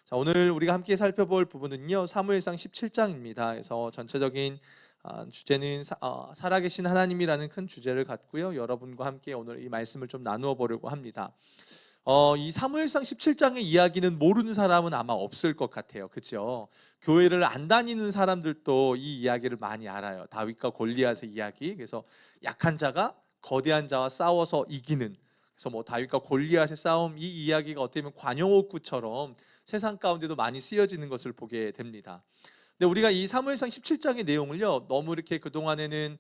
자, 오늘 우리가 함께 살펴볼 부분은요, 사무엘상 17장입니다. 그래서 전체적인 주제는 살아계신 하나님이라는 큰 주제를 갖고요, 여러분과 함께 오늘 이 말씀을 좀 나누어 보려고 합니다. 이 사무엘상 17장의 이야기는 모르는 사람은 아마 없을 것 같아요. 그렇죠? 교회를 안 다니는 사람들도 이 이야기를 많이 알아요. 다윗과 골리앗의 이야기. 그래서 약한 자가 거대한 자와 싸워서 이기는, 그래서 뭐 다윗과 골리앗의 싸움, 이 이야기가 어떻게 보면 관용어구처럼 세상 가운데도 많이 쓰여지는 것을 보게 됩니다. 근데 우리가 이 사무엘상 17장의 내용을요, 너무 이렇게 그동안에는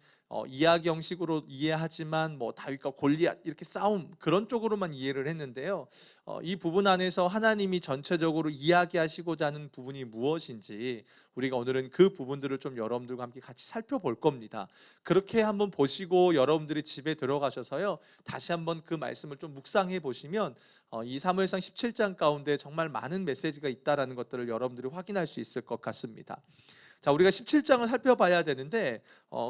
이야기 형식으로 이해하지만 뭐 다윗과 골리앗 이렇게 싸움 그런 쪽으로만 이해를 했는데요. 이 부분 안에서 하나님이 전체적으로 이야기하시고자 하는 부분이 무엇인지 우리가 오늘은 그 부분들을 좀 여러분들과 함께 같이 살펴볼 겁니다. 그렇게 한번 보시고 여러분들이 집에 들어가셔서요, 다시 한번 그 말씀을 좀 묵상해 보시면 이 사무엘상 17장 가운데 정말 많은 메시지가 있다라는 것들을 여러분들이 확인할 수 있을 것 같습니다. 자, 우리가 17장을 살펴봐야 되는데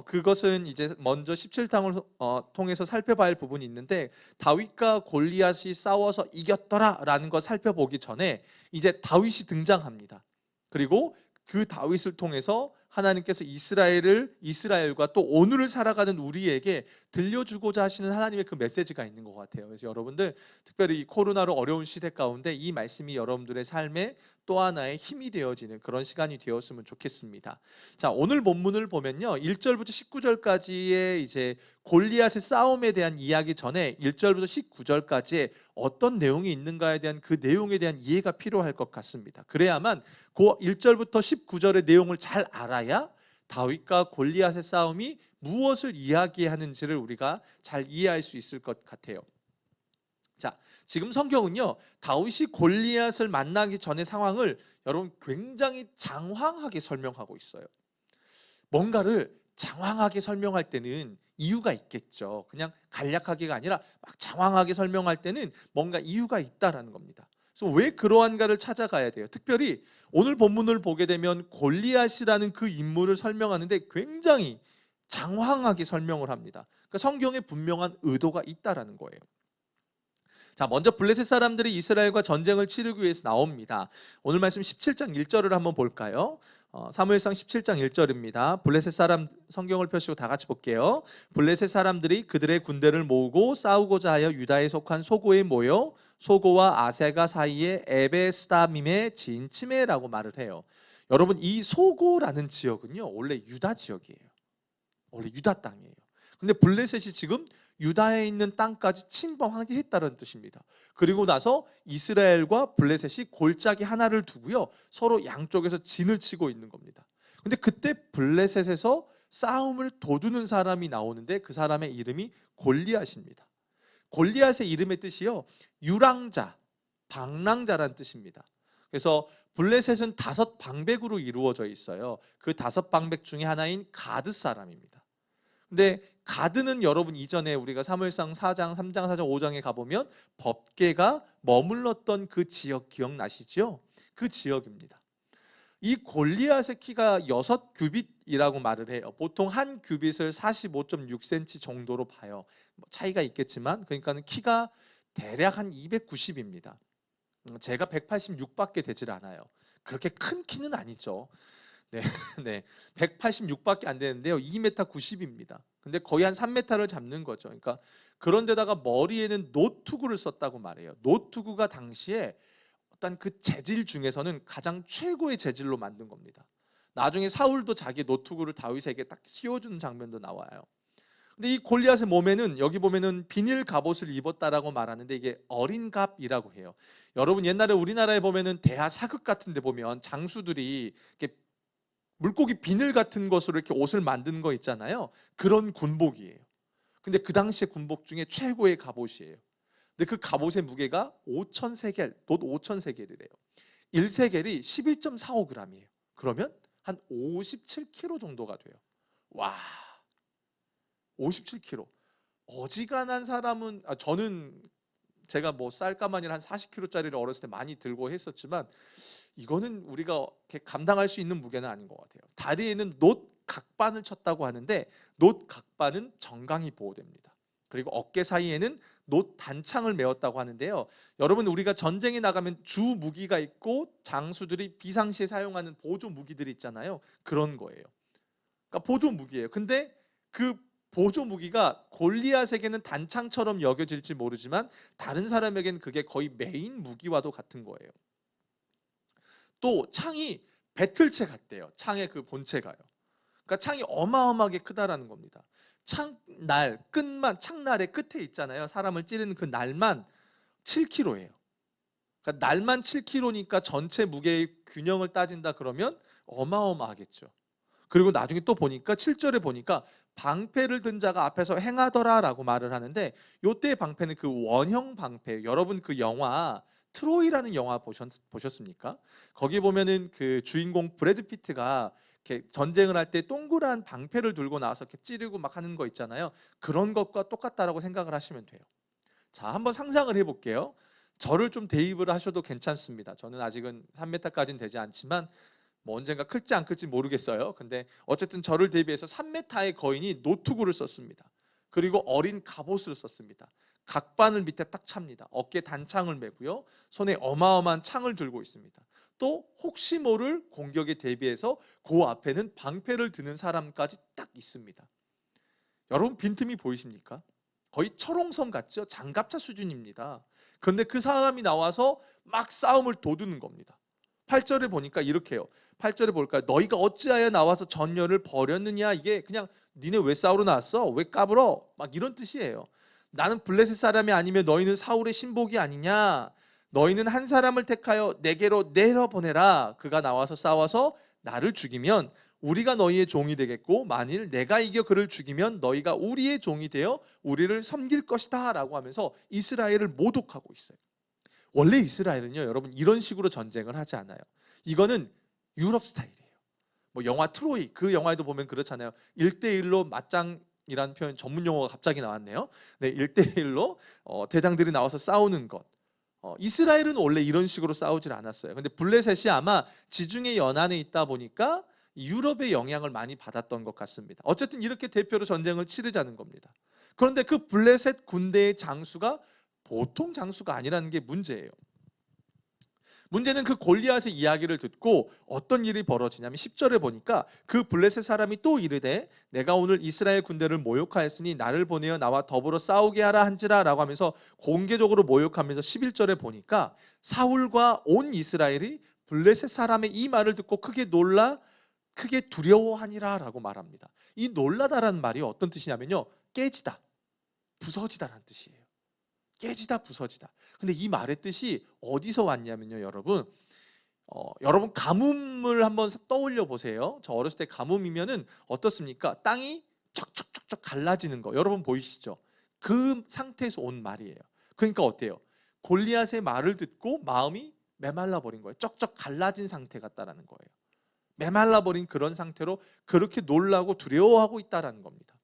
그것은 이제 먼저 17장을 통해서 살펴봐야 할 부분이 있는데, 다윗과 골리앗이 싸워서 이겼더라라는 것 살펴보기 전에 이제 다윗이 등장합니다. 그리고 그 다윗을 통해서 하나님께서 이스라엘과 또 오늘을 살아가는 우리에게 들려주고자 하시는 하나님의 그 메시지가 있는 것 같아요. 그래서 여러분들, 특별히 이 코로나로 어려운 시대 가운데 이 말씀이 여러분들의 삶에 또 하나의 힘이 되어지는 그런 시간이 되었으면 좋겠습니다. 자, 오늘 본문을 보면요, 1절부터 19절까지의 이제 골리앗의 싸움에 대한 이야기 전에 1절부터 19절까지의 어떤 내용이 있는가에 대한 그 내용에 대한 이해가 필요할 것 같습니다. 그래야만 그 1절부터 19절의 내용을 잘 알아야 다윗과 골리앗의 싸움이 무엇을 이야기하는지를 우리가 잘 이해할 수 있을 것 같아요. 자, 지금 성경은요, 다윗이 골리앗을 만나기 전의 상황을 여러분 굉장히 장황하게 설명하고 있어요. 뭔가를 장황하게 설명할 때는 이유가 있겠죠. 그냥 간략하게가 아니라 막 장황하게 설명할 때는 뭔가 이유가 있다라는 겁니다. 그래서 왜 그러한가를 찾아가야 돼요. 특별히 오늘 본문을 보게 되면 골리앗이라는 그 인물을 설명하는데 굉장히 장황하게 설명을 합니다. 그러니까 성경에 분명한 의도가 있다라는 거예요. 자, 먼저 블레셋 사람들이 이스라엘과 전쟁을 치르기 위해서 나옵니다. 오늘 말씀 17장 1절을 한번 볼까요? 사무엘상 17장 1절입니다. 블레셋 사람, 성경을 펴시고 다 같이 볼게요. 블레셋 사람들이 그들의 군대를 모으고 싸우고자 하여 유다에 속한 소고에 모여 소고와 아세가 사이에 에베스다밈에 진치메라고 말을 해요. 여러분, 이 소고라는 지역은요, 원래 유다 지역이에요. 원래 유다 땅이에요. 근데 블레셋이 지금 유다에 있는 땅까지 침범하게 했다는 뜻입니다. 그리고 나서 이스라엘과 블레셋이 골짜기 하나를 두고요, 서로 양쪽에서 진을 치고 있는 겁니다. 근데 그때 블레셋에서 싸움을 도두는 사람이 나오는데 그 사람의 이름이 골리앗입니다. 골리앗의 이름의 뜻이요, 유랑자, 방랑자란 뜻입니다. 그래서 블레셋은 5방백으로 이루어져 있어요. 그 5방백 중에 하나인 가드 사람입니다. 근데 가드는 여러분 이전에 우리가 사무엘상 4장, 3장, 4장, 5장에 가보면 법궤가 머물렀던 그 지역 기억나시죠? 그 지역입니다. 이 골리앗의 키가 6규빗이라고 말을 해요. 보통 한 규빗을 45.6cm 정도로 봐요. 차이가 있겠지만, 그러니까는 키가 대략 한 290입니다. 제가 186밖에 되질 않아요. 그렇게 큰 키는 아니죠. 네, 네, 186밖에 안 되는데요, 2m 90입니다. 근데 거의 한 3m를 잡는 거죠. 그러니까 그런데다가 머리에는 노트구를 썼다고 말해요. 노트구가 당시에 어떤 그 재질 중에서는 가장 최고의 재질로 만든 겁니다. 나중에 사울도 자기 노트구를 다윗에게 딱 씌워주는 장면도 나와요. 근데 이 골리앗의 몸에는 여기 보면은 비닐 갑옷을 입었다라고 말하는데 이게 어린 갑이라고 해요. 여러분, 옛날에 우리나라에 보면은 대하 사극 같은 데 보면 장수들이 이렇게 물고기 비늘 같은 것으로 이렇게 옷을 만드는 거 있잖아요. 그런 군복이에요. 근데 그 당시의 군복 중에 최고의 갑옷이에요. 근데 그 갑옷의 무게가 5,000세겔, 돛 5,000세겔이래요. 1세겔이 11.45g이에요. 그러면 한 57kg 정도가 돼요. 와, 57kg. 어지간한 사람은, 저는 제가 뭐 쌀가마니를 한 40kg짜리를 어렸을 때 많이 들고 했었지만, 이거는 우리가 이렇게 감당할 수 있는 무게는 아닌 것 같아요. 다리에는 놋 각반을 쳤다고 하는데 놋 각반은 정강이 보호됩니다. 그리고 어깨 사이에는 놋 단창을 메었다고 하는데요. 여러분, 우리가 전쟁에 나가면 주 무기가 있고 장수들이 비상시에 사용하는 보조 무기들이 있잖아요. 그런 거예요. 그러니까 보조 무기예요. 근데 그 보조 무기가 골리앗에게는 단창처럼 여겨질지 모르지만 다른 사람에게는 그게 거의 메인 무기와도 같은 거예요. 또 창이 배틀체 같대요. 창의 그 본체가요. 그러니까 창이 어마어마하게 크다라는 겁니다. 창날 끝만, 창날의 끝에 있잖아요. 사람을 찌르는 그 날만 7kg예요. 그러니까 날만 7kg니까 전체 무게의 균형을 따진다 그러면 어마어마하겠죠. 그리고 나중에 또 보니까 7절에 보니까 방패를 든 자가 앞에서 행하더라라고 말을 하는데, 요때의 방패는 그 원형 방패. 여러분, 그 영화 트로이라는 영화 보셨습니까? 거기 보면은 그 주인공 브래드 피트가 이렇게 전쟁을 할 때 동그란 방패를 들고 나와서 이렇게 찌르고 막 하는 거 있잖아요. 그런 것과 똑같다라고 생각을 하시면 돼요. 자, 한번 상상을 해볼게요. 저를 좀 대입을 하셔도 괜찮습니다. 저는 아직은 3m까지는 되지 않지만 뭐 언젠가 클지 안 클지 모르겠어요. 근데 어쨌든 저를 대비해서 3m의 거인이 노트구를 썼습니다. 그리고 어린 갑옷을 썼습니다. 각반을 밑에 딱 찹니다. 어깨에 단창을 메고요. 손에 어마어마한 창을 들고 있습니다. 또 혹시 모를 공격에 대비해서 그 앞에는 방패를 드는 사람까지 딱 있습니다. 여러분, 빈틈이 보이십니까? 거의 철옹성 같죠? 장갑차 수준입니다. 그런데 그 사람이 나와서 막 싸움을 도두는 겁니다. 8절에 보니까 이렇게 해요. 8절에 볼까요? 너희가 어찌하여 나와서 전열을 벌였느냐. 이게 그냥 니네 왜 싸우러 나왔어? 왜 까불어? 막 이런 뜻이에요. 나는 블레셋 사람이 아니면 너희는 사울의 신복이 아니냐. 너희는 한 사람을 택하여 내게로 내려보내라. 그가 나와서 싸워서 나를 죽이면 우리가 너희의 종이 되겠고, 만일 내가 이겨 그를 죽이면 너희가 우리의 종이 되어 우리를 섬길 것이다 라고 하면서 이스라엘을 모독하고 있어요. 원래 이스라엘은요, 여러분, 이런 식으로 전쟁을 하지 않아요. 이거는 유럽 스타일이에요. 뭐 영화 트로이, 그 영화에도 보면 그렇잖아요. 1대1로 맞짱이라는 표현, 전문 용어가 갑자기 나왔네요. 네, 1대1로 대장들이 나와서 싸우는 것. 이스라엘은 원래 이런 식으로 싸우질 않았어요. 근데 블레셋이 아마 지중해 연안에 있다 보니까 유럽의 영향을 많이 받았던 것 같습니다. 어쨌든 이렇게 대표로 전쟁을 치르자는 겁니다. 그런데 그 블레셋 군대의 장수가 보통 장수가 아니라는 게 문제예요. 문제는 그 골리앗의 이야기를 듣고 어떤 일이 벌어지냐면 10절에 보니까 그 블레셋 사람이 또 이르되 내가 오늘 이스라엘 군대를 모욕하였으니 나를 보내어 나와 더불어 싸우게 하라 한지라 라고 하면서 공개적으로 모욕하면서 11절에 보니까 사울과 온 이스라엘이 블레셋 사람의 이 말을 듣고 크게 놀라 크게 두려워하니라 라고 말합니다. 이 놀라다라는 말이 어떤 뜻이냐면요, 깨지다, 부서지다라는 뜻이에요. 깨지다, 부서지다. 근데 이 말의 뜻이 어디서 왔냐면요, 여러분 가뭄을 한번 떠올려 보세요. 저 어렸을 때 가뭄이면은 어떻습니까? 땅이 쩍쩍쩍쩍 갈라지는 거 여러분 보이시죠? 그 상태에서 온 말이에요. 그러니까 어때요? 골리앗의 말을 듣고 마음이 메말라 버린 거예요. 쩍쩍 갈라진 상태 같다라는 거예요. 메말라 버린 그런 상태로 그렇게 놀라고 두려워하고 있다라는 겁니다.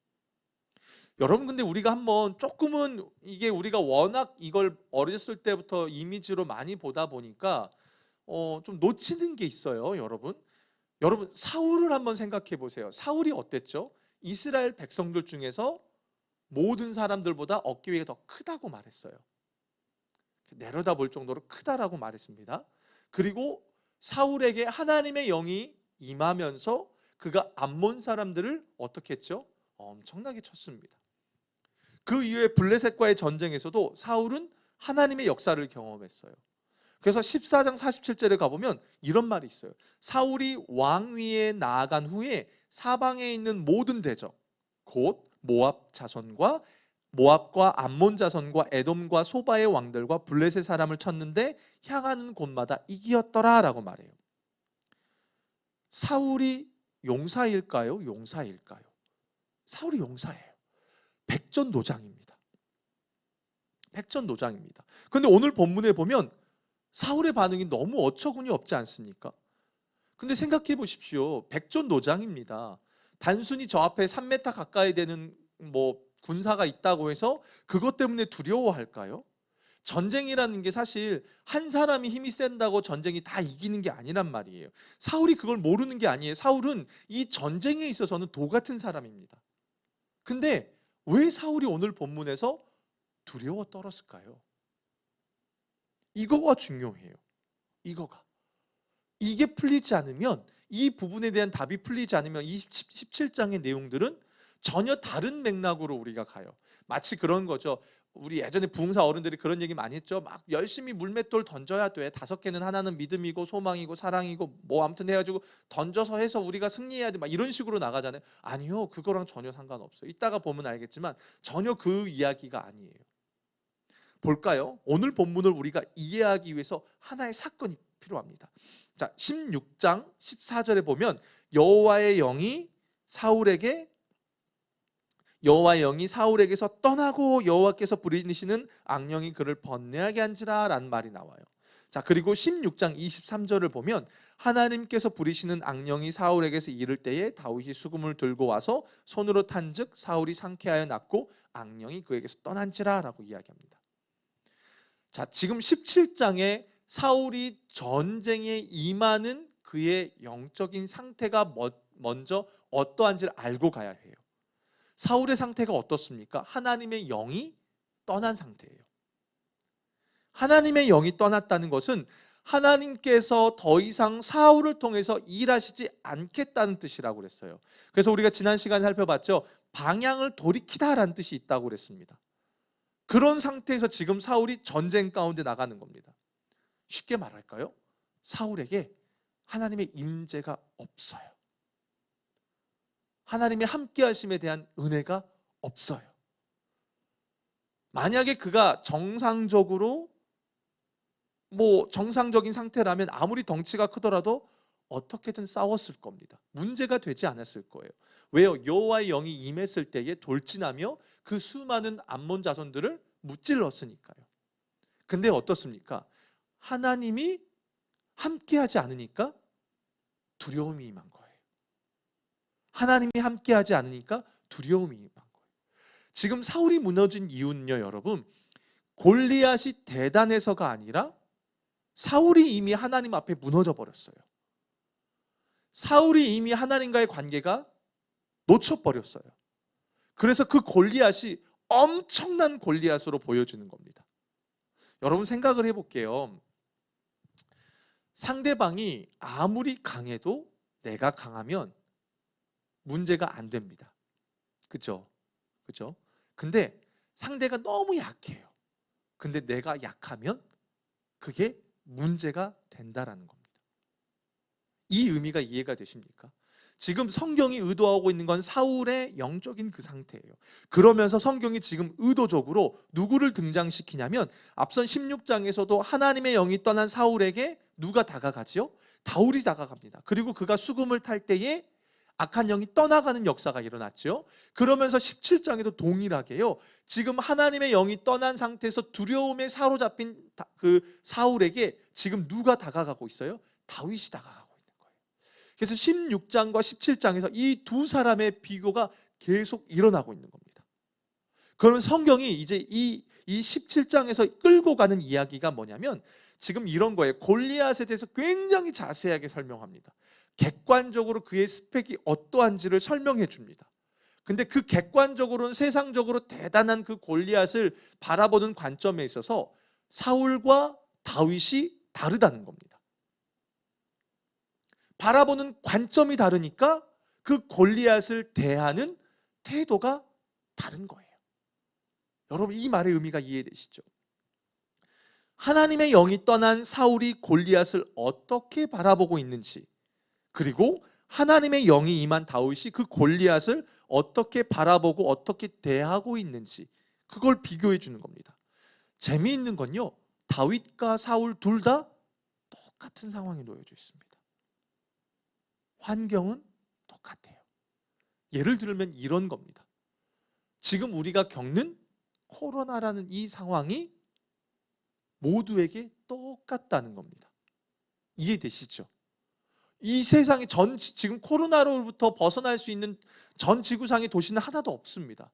여러분, 근데 우리가 한번 조금은 이게 우리가 워낙 이걸 어렸을 때부터 이미지로 많이 보다 보니까 좀 놓치는 게 있어요, 여러분. 여러분, 사울을 한번 생각해 보세요. 사울이 어땠죠? 이스라엘 백성들 중에서 모든 사람들보다 어깨 위가 더 크다고 말했어요. 내려다볼 정도로 크다라고 말했습니다. 그리고 사울에게 하나님의 영이 임하면서 그가 암몬 사람들을 어떻게 했죠? 엄청나게 쳤습니다. 그 이후에 블레셋과의 전쟁에서도 사울은 하나님의 역사를 경험했어요. 그래서 14장 47절에 가보면 이런 말이 있어요. 사울이 왕위에 나아간 후에 사방에 있는 모든 대적, 곧 모압과 암몬 자손과 에돔과 소바의 왕들과 블레셋 사람을 쳤는데 향하는 곳마다 이기었더라 라고 말해요. 사울이 용사일까요? 용사일까요? 사울이 용사예요. 백전노장입니다. 백전노장입니다. 그런데 오늘 본문에 보면 사울의 반응이 너무 어처구니 없지 않습니까? 근데 생각해 보십시오. 백전노장입니다. 단순히 저 앞에 3m 가까이 되는 군사가 있다고 해서 그것 때문에 두려워할까요? 전쟁이라는 게 사실 한 사람이 힘이 센다고 전쟁이 다 이기는 게 아니란 말이에요. 사울이 그걸 모르는 게 아니에요. 사울은 이 전쟁에 있어서는 도 같은 사람입니다. 근데 왜 사울이 오늘 본문에서 두려워 떨었을까요? 이거가 중요해요. 이거가. 이게 풀리지 않으면, 이 부분에 대한 답이 풀리지 않으면 이 17장의 내용들은 전혀 다른 맥락으로 우리가 가요. 마치 그런 거죠. 우리 예전에 부흥사 어른들이 그런 얘기 많이 했죠. 막 열심히 물맷돌 던져야 돼. 5개는 하나는 믿음이고 소망이고 사랑이고 뭐 아무튼 해가지고 던져서 해서 우리가 승리해야 돼. 막 이런 식으로 나가잖아요. 아니요, 그거랑 전혀 상관없어요. 이따가 보면 알겠지만 전혀 그 이야기가 아니에요. 볼까요? 오늘 본문을 우리가 이해하기 위해서 하나의 사건이 필요합니다. 자, 16장 14절에 보면 여호와의 영이 사울에게서 떠나고 여호와께서 부리시는 악령이 그를 번뇌하게 한지라 라는 말이 나와요. 자, 그리고 16장 23절을 보면 하나님께서 부리시는 악령이 사울에게서 이를 때에 다윗이 수금을 들고 와서 손으로 탄즉 사울이 상쾌하여 낫고 악령이 그에게서 떠난지라 라고 이야기합니다. 자, 지금 17장에 사울이 전쟁에 임하는 그의 영적인 상태가 먼저 어떠한지를 알고 가야 해요. 사울의 상태가 어떻습니까? 하나님의 영이 떠난 상태예요. 하나님의 영이 떠났다는 것은 하나님께서 더 이상 사울을 통해서 일하시지 않겠다는 뜻이라고 그랬어요. 그래서 우리가 지난 시간에 살펴봤죠. 방향을 돌이키다라는 뜻이 있다고 그랬습니다. 그런 상태에서 지금 사울이 전쟁 가운데 나가는 겁니다. 쉽게 말할까요? 사울에게 하나님의 임재가 없어요. 하나님의 함께하심에 대한 은혜가 없어요. 만약에 그가 정상적인 상태라면 아무리 덩치가 크더라도 어떻게든 싸웠을 겁니다. 문제가 되지 않았을 거예요. 왜요? 여호와의 영이 임했을 때에 돌진하며 그 수많은 암몬 자손들을 무찔렀으니까요. 근데 어떻습니까? 하나님이 함께하지 않으니까 두려움이 임한 거예요. 하나님이 함께하지 않으니까 두려움이 임한 거예요. 지금 사울이 무너진 이유는요, 여러분, 골리앗이 대단해서가 아니라 사울이 이미 하나님 앞에 무너져 버렸어요. 사울이 이미 하나님과의 관계가 놓쳐버렸어요. 그래서 그 골리앗이 엄청난 골리앗으로 보여지는 겁니다. 여러분 생각을 해볼게요. 상대방이 아무리 강해도 내가 강하면 문제가 안 됩니다. 그죠? 그죠? 근데 상대가 너무 약해요. 근데 내가 약하면 그게 문제가 된다라는 겁니다. 이 의미가 이해가 되십니까? 지금 성경이 의도하고 있는 건 사울의 영적인 그 상태예요. 그러면서 성경이 지금 의도적으로 누구를 등장시키냐면 앞선 16장에서도 하나님의 영이 떠난 사울에게 누가 다가가지요? 다윗이 다가갑니다. 그리고 그가 수금을 탈 때에 악한 영이 떠나가는 역사가 일어났죠. 그러면서 17장에도 동일하게요. 지금 하나님의 영이 떠난 상태에서 두려움에 사로잡힌 그 사울에게 지금 누가 다가가고 있어요? 다윗이 다가가고 있는 거예요. 그래서 16장과 17장에서 이 두 사람의 비교가 계속 일어나고 있는 겁니다. 그러면 성경이 이제 이 17장에서 끌고 가는 이야기가 뭐냐면 지금 이런 거예요. 골리앗에 대해서 굉장히 자세하게 설명합니다. 객관적으로 그의 스펙이 어떠한지를 설명해 줍니다. 근데 그 객관적으로는 세상적으로 대단한 그 골리앗을 바라보는 관점에 있어서 사울과 다윗이 다르다는 겁니다. 바라보는 관점이 다르니까 그 골리앗을 대하는 태도가 다른 거예요. 여러분 이 말의 의미가 이해되시죠? 하나님의 영이 떠난 사울이 골리앗을 어떻게 바라보고 있는지, 그리고 하나님의 영이 임한 다윗이 그 골리앗을 어떻게 바라보고 어떻게 대하고 있는지 그걸 비교해 주는 겁니다. 재미있는 건요, 다윗과 사울 둘 다 똑같은 상황에 놓여져 있습니다. 환경은 똑같아요. 예를 들면 이런 겁니다. 지금 우리가 겪는 코로나라는 이 상황이 모두에게 똑같다는 겁니다. 이해되시죠? 이 세상에 지금 코로나로부터 벗어날 수 있는 전 지구상의 도시는 하나도 없습니다.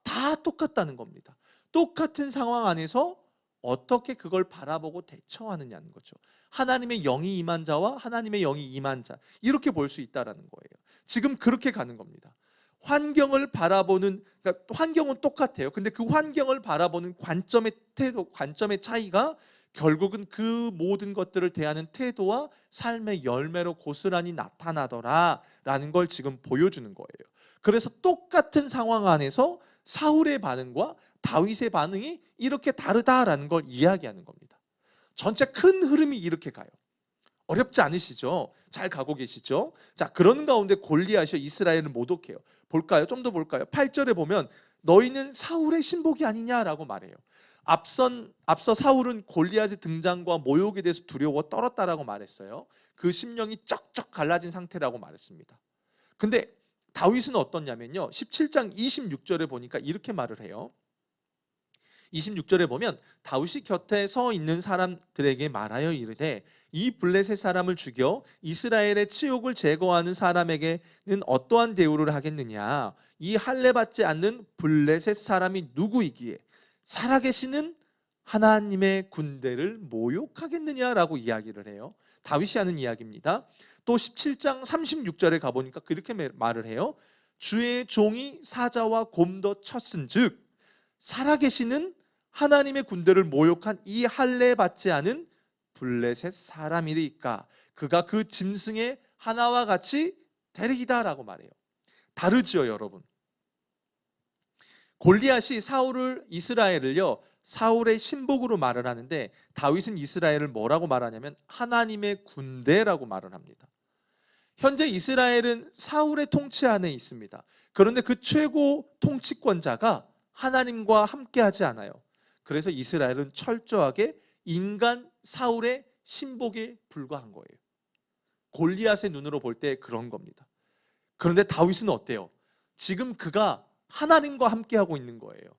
다 똑같다는 겁니다. 똑같은 상황 안에서 어떻게 그걸 바라보고 대처하느냐는 거죠. 하나님의 영이 임한 자와 하나님의 영이 임한 자, 이렇게 볼 수 있다는 거예요. 지금 그렇게 가는 겁니다. 환경을 바라보는, 그러니까 환경은 똑같아요. 근데 그 환경을 바라보는 관점의 태도, 관점의 차이가 결국은 그 모든 것들을 대하는 태도와 삶의 열매로 고스란히 나타나더라라는 걸 지금 보여주는 거예요. 그래서 똑같은 상황 안에서 사울의 반응과 다윗의 반응이 이렇게 다르다라는 걸 이야기하는 겁니다. 전체 큰 흐름이 이렇게 가요. 어렵지 않으시죠? 잘 가고 계시죠? 자, 그런 가운데 골리앗이 이스라엘을 모독해요. 볼까요? 좀 더 볼까요? 8절에 보면 너희는 사울의 신복이 아니냐라고 말해요. 앞서 사울은 골리앗의 등장과 모욕에 대해서 두려워 떨었다라고 말했어요. 그 심령이 쩍쩍 갈라진 상태라고 말했습니다. 근데 다윗은 어떻냐면요. 17장 26절에 보니까 이렇게 말을 해요. 26절에 보면 다윗이 곁에 서 있는 사람들에게 말하여 이르되 이 블레셋 사람을 죽여 이스라엘의 치욕을 제거하는 사람에게는 어떠한 대우를 하겠느냐. 이 할례 받지 않는 블레셋 사람이 누구이기에 살아계시는 하나님의 군대를 모욕하겠느냐라고 이야기를 해요. 다윗이 하는 이야기입니다. 또 17장 36절에 가보니까 그렇게 말을 해요. 주의 종이 사자와 곰도 쳤은즉 살아계시는 하나님의 군대를 모욕한 이 할례 받지 않은 블레셋 사람이리까 그가 그 짐승의 하나와 같이 되리이다라고 말해요. 다르지요, 여러분. 골리앗이 이스라엘을요 사울의 신복으로 말을 하는데 다윗은 이스라엘을 뭐라고 말하냐면 하나님의 군대라고 말을 합니다. 현재 이스라엘은 사울의 통치 안에 있습니다. 그런데 그 최고 통치권자가 하나님과 함께하지 않아요. 그래서 이스라엘은 철저하게 인간 사울의 신복에 불과한 거예요. 골리앗의 눈으로 볼 때 그런 겁니다. 그런데 다윗은 어때요? 지금 그가 하나님과 함께하고 있는 거예요.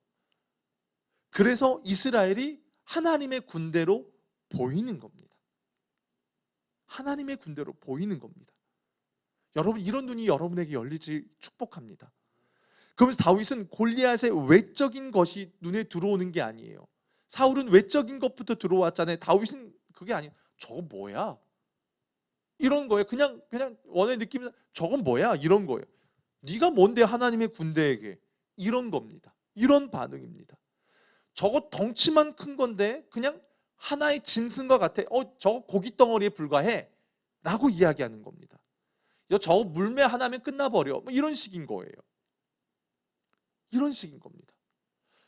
그래서 이스라엘이 하나님의 군대로 보이는 겁니다. 하나님의 군대로 보이는 겁니다. 여러분, 이런 눈이 여러분에게 열리지 축복합니다. 그러면서 다윗은 골리앗의 외적인 것이 눈에 들어오는 게 아니에요. 사울은 외적인 것부터 들어왔잖아요. 다윗은 그게 아니에요. 저거 뭐야? 이런 거예요. 그냥 원의 느낌이 저건 뭐야? 이런 거예요. 네가 뭔데 하나님의 군대에게? 이런 겁니다. 이런 반응입니다. 저거 덩치만 큰 건데 그냥 하나의 짐승과 같아. 저거 고기 덩어리에 불과해. 라고 이야기하는 겁니다. 저거 물매 하나면 끝나버려. 이런 식인 거예요. 이런 식인 겁니다.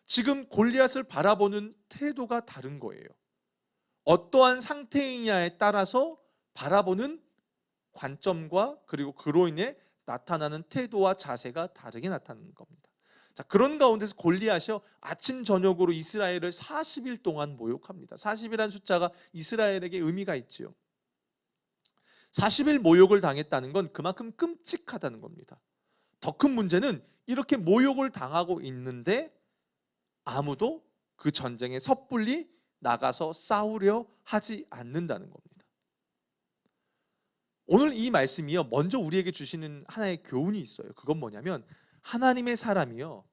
지금 골리앗을 바라보는 태도가 다른 거예요. 어떠한 상태이냐에 따라서 바라보는 관점과 그리고 그로 인해 나타나는 태도와 자세가 다르게 나타나는 겁니다. 자, 그런 가운데서 골리앗이 아침 저녁으로 이스라엘을 40일 동안 모욕합니다. 40이라는 숫자가 이스라엘에게 의미가 있지요. 40일 모욕을 당했다는 건 그만큼 끔찍하다는 겁니다. 더 큰 문제는 이렇게 모욕을 당하고 있는데 아무도 그 전쟁에 섣불리 나가서 싸우려 하지 않는다는 겁니다. 오늘 이 말씀이요 먼저 우리에게 주시는 하나의 교훈이 있어요. 그건 뭐냐면 하나님의 사람이요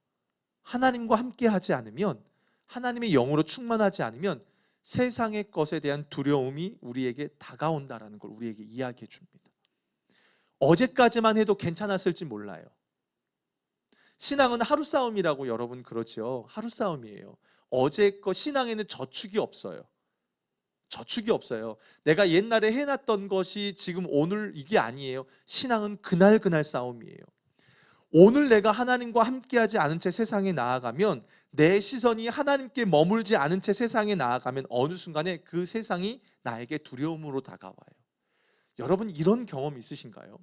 하나님과 함께 하지 않으면, 하나님의 영으로 충만하지 않으면 세상의 것에 대한 두려움이 우리에게 다가온다라는 걸 우리에게 이야기해 줍니다. 어제까지만 해도 괜찮았을지 몰라요. 신앙은 하루 싸움이라고 여러분 그러죠. 하루 싸움이에요. 어제 거 신앙에는 저축이 없어요. 저축이 없어요. 내가 옛날에 해놨던 것이 지금 오늘 이게 아니에요. 신앙은 그날 싸움이에요. 오늘 내가 하나님과 함께하지 않은 채 세상에 나아가면, 내 시선이 하나님께 머물지 않은 채 세상에 나아가면 어느 순간에 그 세상이 나에게 두려움으로 다가와요. 여러분 이런 경험 있으신가요?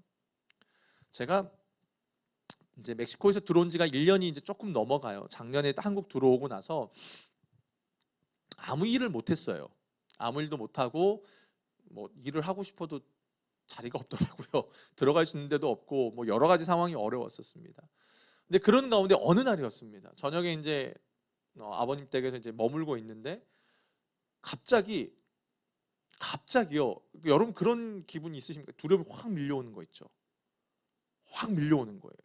제가 이제 멕시코에서 들어온 지가 1년이 이제 조금 넘어가요. 작년에 한국 들어오고 나서 아무 일을 못 했어요. 아무 일도 못 하고 뭐 일을 하고 싶어도 자리가 없더라고요. 들어갈 수 있는 데도 없고 뭐 여러 가지 상황이 어려웠었습니다. 근데 그런 가운데 어느 날이었습니다. 저녁에 이제 아버님 댁에서 이제 머물고 있는데 갑자기요. 여러분 그런 기분이 있으십니까? 두려움이 확 밀려오는 거 있죠. 확 밀려오는 거예요.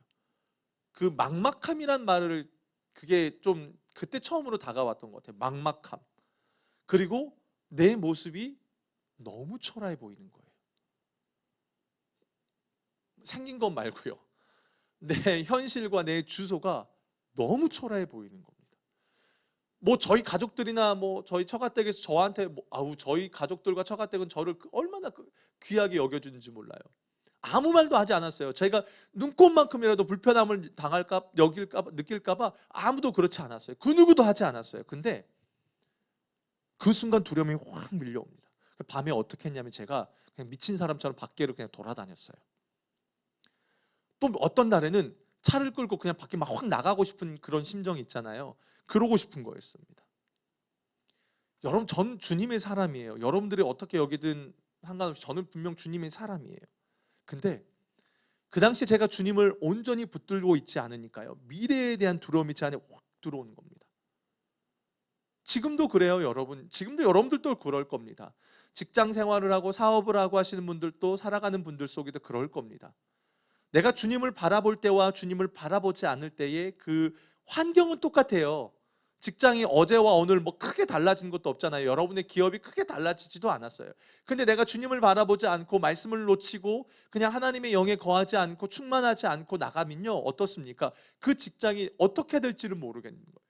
그 막막함이란 말을 그게 좀 그때 처음으로 다가왔던 것 같아요. 막막함. 그리고 내 모습이 너무 초라해 보이는 거예요. 생긴 것 말고요. 내 현실과 내 주소가 너무 초라해 보이는 겁니다. 뭐 저희 가족들이나 뭐 저희 처가댁에서 저한테 저희 가족들과 처가댁은 저를 얼마나 귀하게 여겨주는지 몰라요. 아무 말도 하지 않았어요. 제가 눈꼽만큼이라도 불편함을 당할까 느낄까봐 아무도 그렇지 않았어요. 그 누구도 하지 않았어요. 근데 그 순간 두려움이 확 밀려옵니다. 밤에 어떻게 했냐면 제가 그냥 미친 사람처럼 밖으로 그냥 돌아다녔어요. 또 어떤 날에는 차를 끌고 그냥 밖에 막 확 나가고 싶은 그런 심정이 있잖아요. 그러고 싶은 거였습니다. 여러분, 전 주님의 사람이에요. 여러분들이 어떻게 여기든 상관없이 저는 분명 주님의 사람이에요. 근데 그 당시에 제가 주님을 온전히 붙들고 있지 않으니까요, 미래에 대한 두려움이 제 안에 확 들어오는 겁니다. 지금도 그래요, 여러분. 지금도 여러분들도 그럴 겁니다. 직장 생활을 하고 사업을 하고 하시는 분들도, 살아가는 분들 속에도 그럴 겁니다. 내가 주님을 바라볼 때와 주님을 바라보지 않을 때의 그 환경은 똑같아요. 직장이 어제와 오늘 뭐 크게 달라진 것도 없잖아요. 여러분의 기업이 크게 달라지지도 않았어요. 근데 내가 주님을 바라보지 않고 말씀을 놓치고 그냥 하나님의 영에 거하지 않고 충만하지 않고 나가면요, 어떻습니까? 그 직장이 어떻게 될지를 모르겠는 거예요.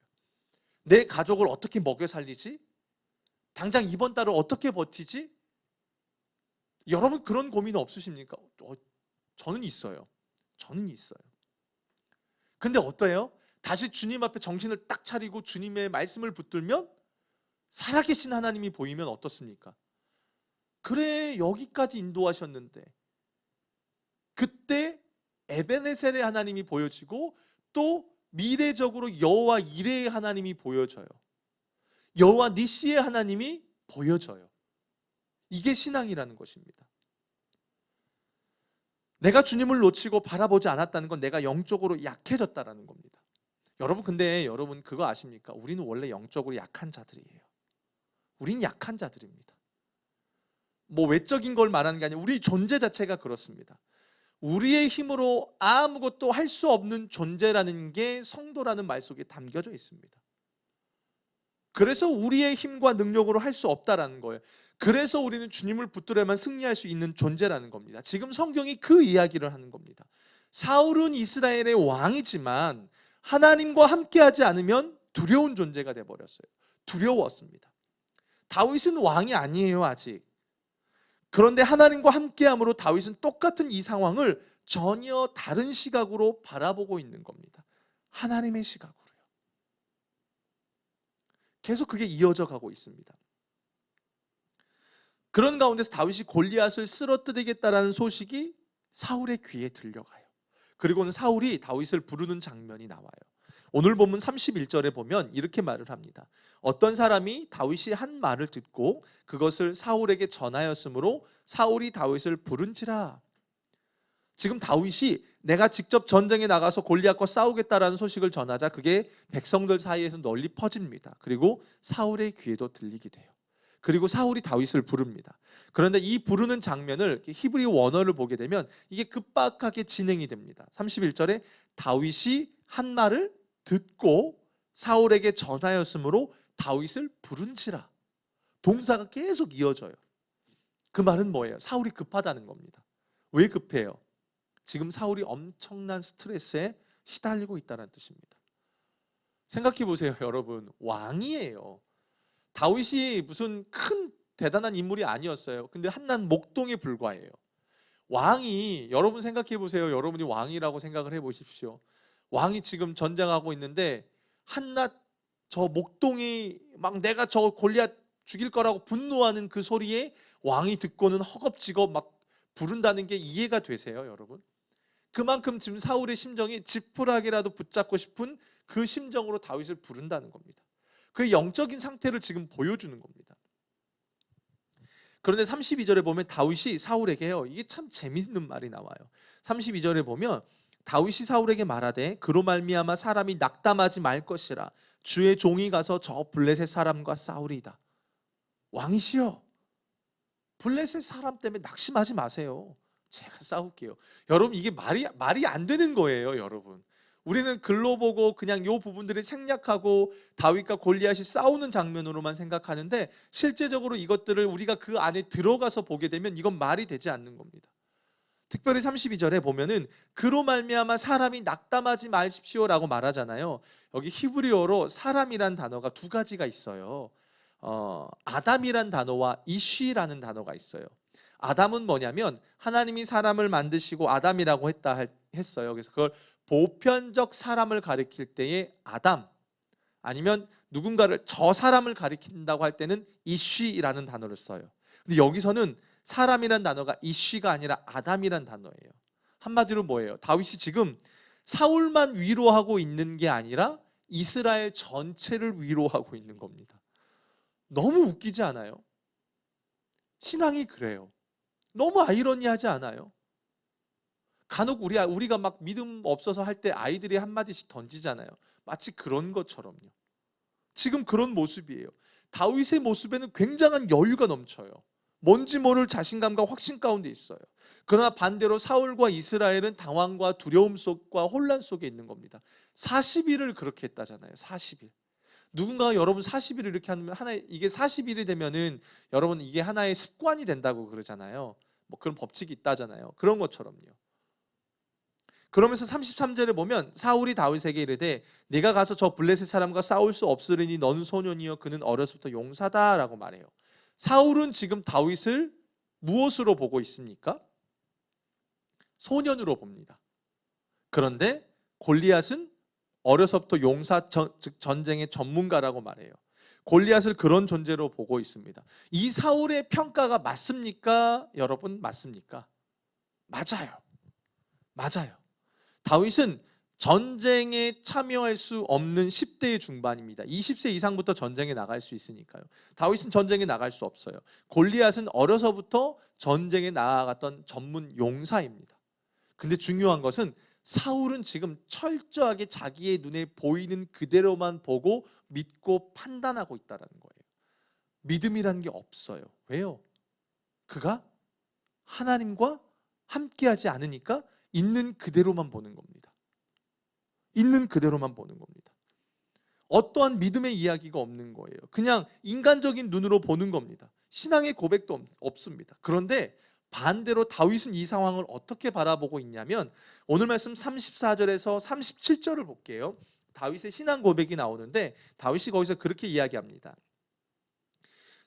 내 가족을 어떻게 먹여 살리지? 당장 이번 달을 어떻게 버티지? 여러분, 그런 고민 없으십니까? 저는 있어요. 저는 있어요. 근데 어때요? 다시 주님 앞에 정신을 딱 차리고 주님의 말씀을 붙들면 살아계신 하나님이 보이면 어떻습니까? 그래, 여기까지 인도하셨는데. 그때 에베네셀의 하나님이 보여지고 또 미래적으로 여호와 이레의 하나님이 보여져요. 여호와 니시의 하나님이 보여져요. 이게 신앙이라는 것입니다. 내가 주님을 놓치고 바라보지 않았다는 건 내가 영적으로 약해졌다라는 겁니다. 여러분, 근데 여러분 그거 아십니까? 우리는 원래 영적으로 약한 자들이에요. 우린 약한 자들입니다. 뭐 외적인 걸 말하는 게 아니라 우리 존재 자체가 그렇습니다. 우리의 힘으로 아무것도 할 수 없는 존재라는 게 성도라는 말 속에 담겨져 있습니다. 그래서 우리의 힘과 능력으로 할 수 없다라는 거예요. 그래서 우리는 주님을 붙들어야만 승리할 수 있는 존재라는 겁니다. 지금 성경이 그 이야기를 하는 겁니다. 사울은 이스라엘의 왕이지만 하나님과 함께하지 않으면 두려운 존재가 되어버렸어요. 두려웠습니다. 다윗은 왕이 아니에요, 아직. 그런데 하나님과 함께함으로 다윗은 똑같은 이 상황을 전혀 다른 시각으로 바라보고 있는 겁니다. 하나님의 시각으로요. 계속 그게 이어져 가고 있습니다. 그런 가운데서 다윗이 골리앗을 쓰러뜨리겠다라는 소식이 사울의 귀에 들려가요. 그리고는 사울이 다윗을 부르는 장면이 나와요. 오늘 본문 31절에 보면 이렇게 말을 합니다. 어떤 사람이 다윗이 한 말을 듣고 그것을 사울에게 전하였으므로 사울이 다윗을 부른지라. 지금 다윗이 내가 직접 전쟁에 나가서 골리앗과 싸우겠다라는 소식을 전하자 그게 백성들 사이에서 널리 퍼집니다. 그리고 사울의 귀에도 들리게 돼요. 그리고 사울이 다윗을 부릅니다. 그런데 이 부르는 장면을 히브리 원어를 보게 되면 이게 급박하게 진행이 됩니다. 31절에 다윗이 한 말을 듣고 사울에게 전하였으므로 다윗을 부른지라. 동사가 계속 이어져요. 그 말은 뭐예요? 사울이 급하다는 겁니다. 왜 급해요? 지금 사울이 엄청난 스트레스에 시달리고 있다는 뜻입니다. 생각해 보세요, 여러분. 왕이에요. 다윗이 무슨 큰 대단한 인물이 아니었어요. 근데 한낱 목동에 불과해요. 왕이, 여러분 생각해 보세요. 여러분이 왕이라고 생각을 해 보십시오. 왕이 지금 전쟁하고 있는데 한낱 저 목동이 막 내가 저 골리앗 죽일 거라고 분노하는 그 소리에 왕이 듣고는 허겁지겁 막 부른다는 게 이해가 되세요, 여러분? 그만큼 지금 사울의 심정이 지푸라기라도 붙잡고 싶은 그 심정으로 다윗을 부른다는 겁니다. 그 영적인 상태를 지금 보여주는 겁니다. 그런데 32절에 보면 다윗이 사울에게요, 이게 참 재밌는 말이 나와요. 32절에 보면 다윗이 사울에게 말하되 그로 말미암아 사람이 낙담하지 말 것이라 주의 종이 가서 저 블레셋 사람과 싸우리이다. 왕이시여, 블레셋 사람 때문에 낙심하지 마세요. 제가 싸울게요. 여러분, 이게 말이 안 되는 거예요, 여러분. 우리는 글로 보고 그냥 요 부분들을 생략하고 다윗과 골리앗이 싸우는 장면으로만 생각하는데 실제적으로 이것들을 우리가 그 안에 들어가서 보게 되면 이건 말이 되지 않는 겁니다. 특별히 32절에 보면은 그로 말미암아 사람이 낙담하지 마십시오라고 말하잖아요. 여기 히브리어로 사람이란 단어가 두 가지가 있어요. 아담이란 단어와 이쉬라는 단어가 있어요. 아담은 뭐냐면 하나님이 사람을 만드시고 아담이라고 했어요. 그래서 그걸 보편적 사람을 가리킬 때에 아담, 아니면 누군가를 저 사람을 가리킨다고 할 때는 이쉬라는 단어를 써요. 근데 여기서는 사람이란 단어가 이쉬가 아니라 아담이란 단어예요. 한마디로 뭐예요? 다윗이 지금 사울만 위로하고 있는 게 아니라 이스라엘 전체를 위로하고 있는 겁니다. 너무 웃기지 않아요? 신앙이 그래요. 너무 아이러니하지 않아요? 간혹 우리가 막 믿음 없어서 할 때 아이들이 한마디씩 던지잖아요. 마치 그런 것처럼요. 지금 그런 모습이에요. 다윗의 모습에는 굉장한 여유가 넘쳐요. 뭔지 모를 자신감과 확신 가운데 있어요. 그러나 반대로 사울과 이스라엘은 당황과 두려움 속과 혼란 속에 있는 겁니다. 40일을 그렇게 했다잖아요. 40일. 누군가가 여러분 40일을 이렇게 하면 이게 40일이 되면은 여러분 이게 하나의 습관이 된다고 그러잖아요. 뭐 그런 법칙이 있다잖아요. 그런 것처럼요. 그러면서 33절에 보면 사울이 다윗에게 이르되 네가 가서 저 블레셋 사람과 싸울 수 없으리니 너는 소년이요 그는 어려서부터 용사다라고 말해요. 사울은 지금 다윗을 무엇으로 보고 있습니까? 소년으로 봅니다. 그런데 골리앗은 어려서부터 용사, 즉 전쟁의 전문가라고 말해요. 골리앗을 그런 존재로 보고 있습니다. 이 사울의 평가가 맞습니까? 여러분, 맞습니까? 맞아요. 맞아요. 다윗은 전쟁에 참여할 수 없는 10대의 중반입니다. 20세 이상부터 전쟁에 나갈 수 있으니까요. 다윗은 전쟁에 나갈 수 없어요. 골리앗은 어려서부터 전쟁에 나아갔던 전문 용사입니다. 근데 중요한 것은 사울은 지금 철저하게 자기의 눈에 보이는 그대로만 보고 믿고 판단하고 있다는 거예요. 믿음이라는 게 없어요. 왜요? 그가 하나님과 함께하지 않으니까 있는 그대로만 보는 겁니다. 있는 그대로만 보는 겁니다. 어떠한 믿음의 이야기가 없는 거예요. 그냥 인간적인 눈으로 보는 겁니다. 신앙의 고백도 없습니다. 그런데 반대로 다윗은 이 상황을 어떻게 바라보고 있냐면 오늘 말씀 34절에서 37절을 볼게요. 다윗의 신앙 고백이 나오는데 다윗이 거기서 그렇게 이야기합니다.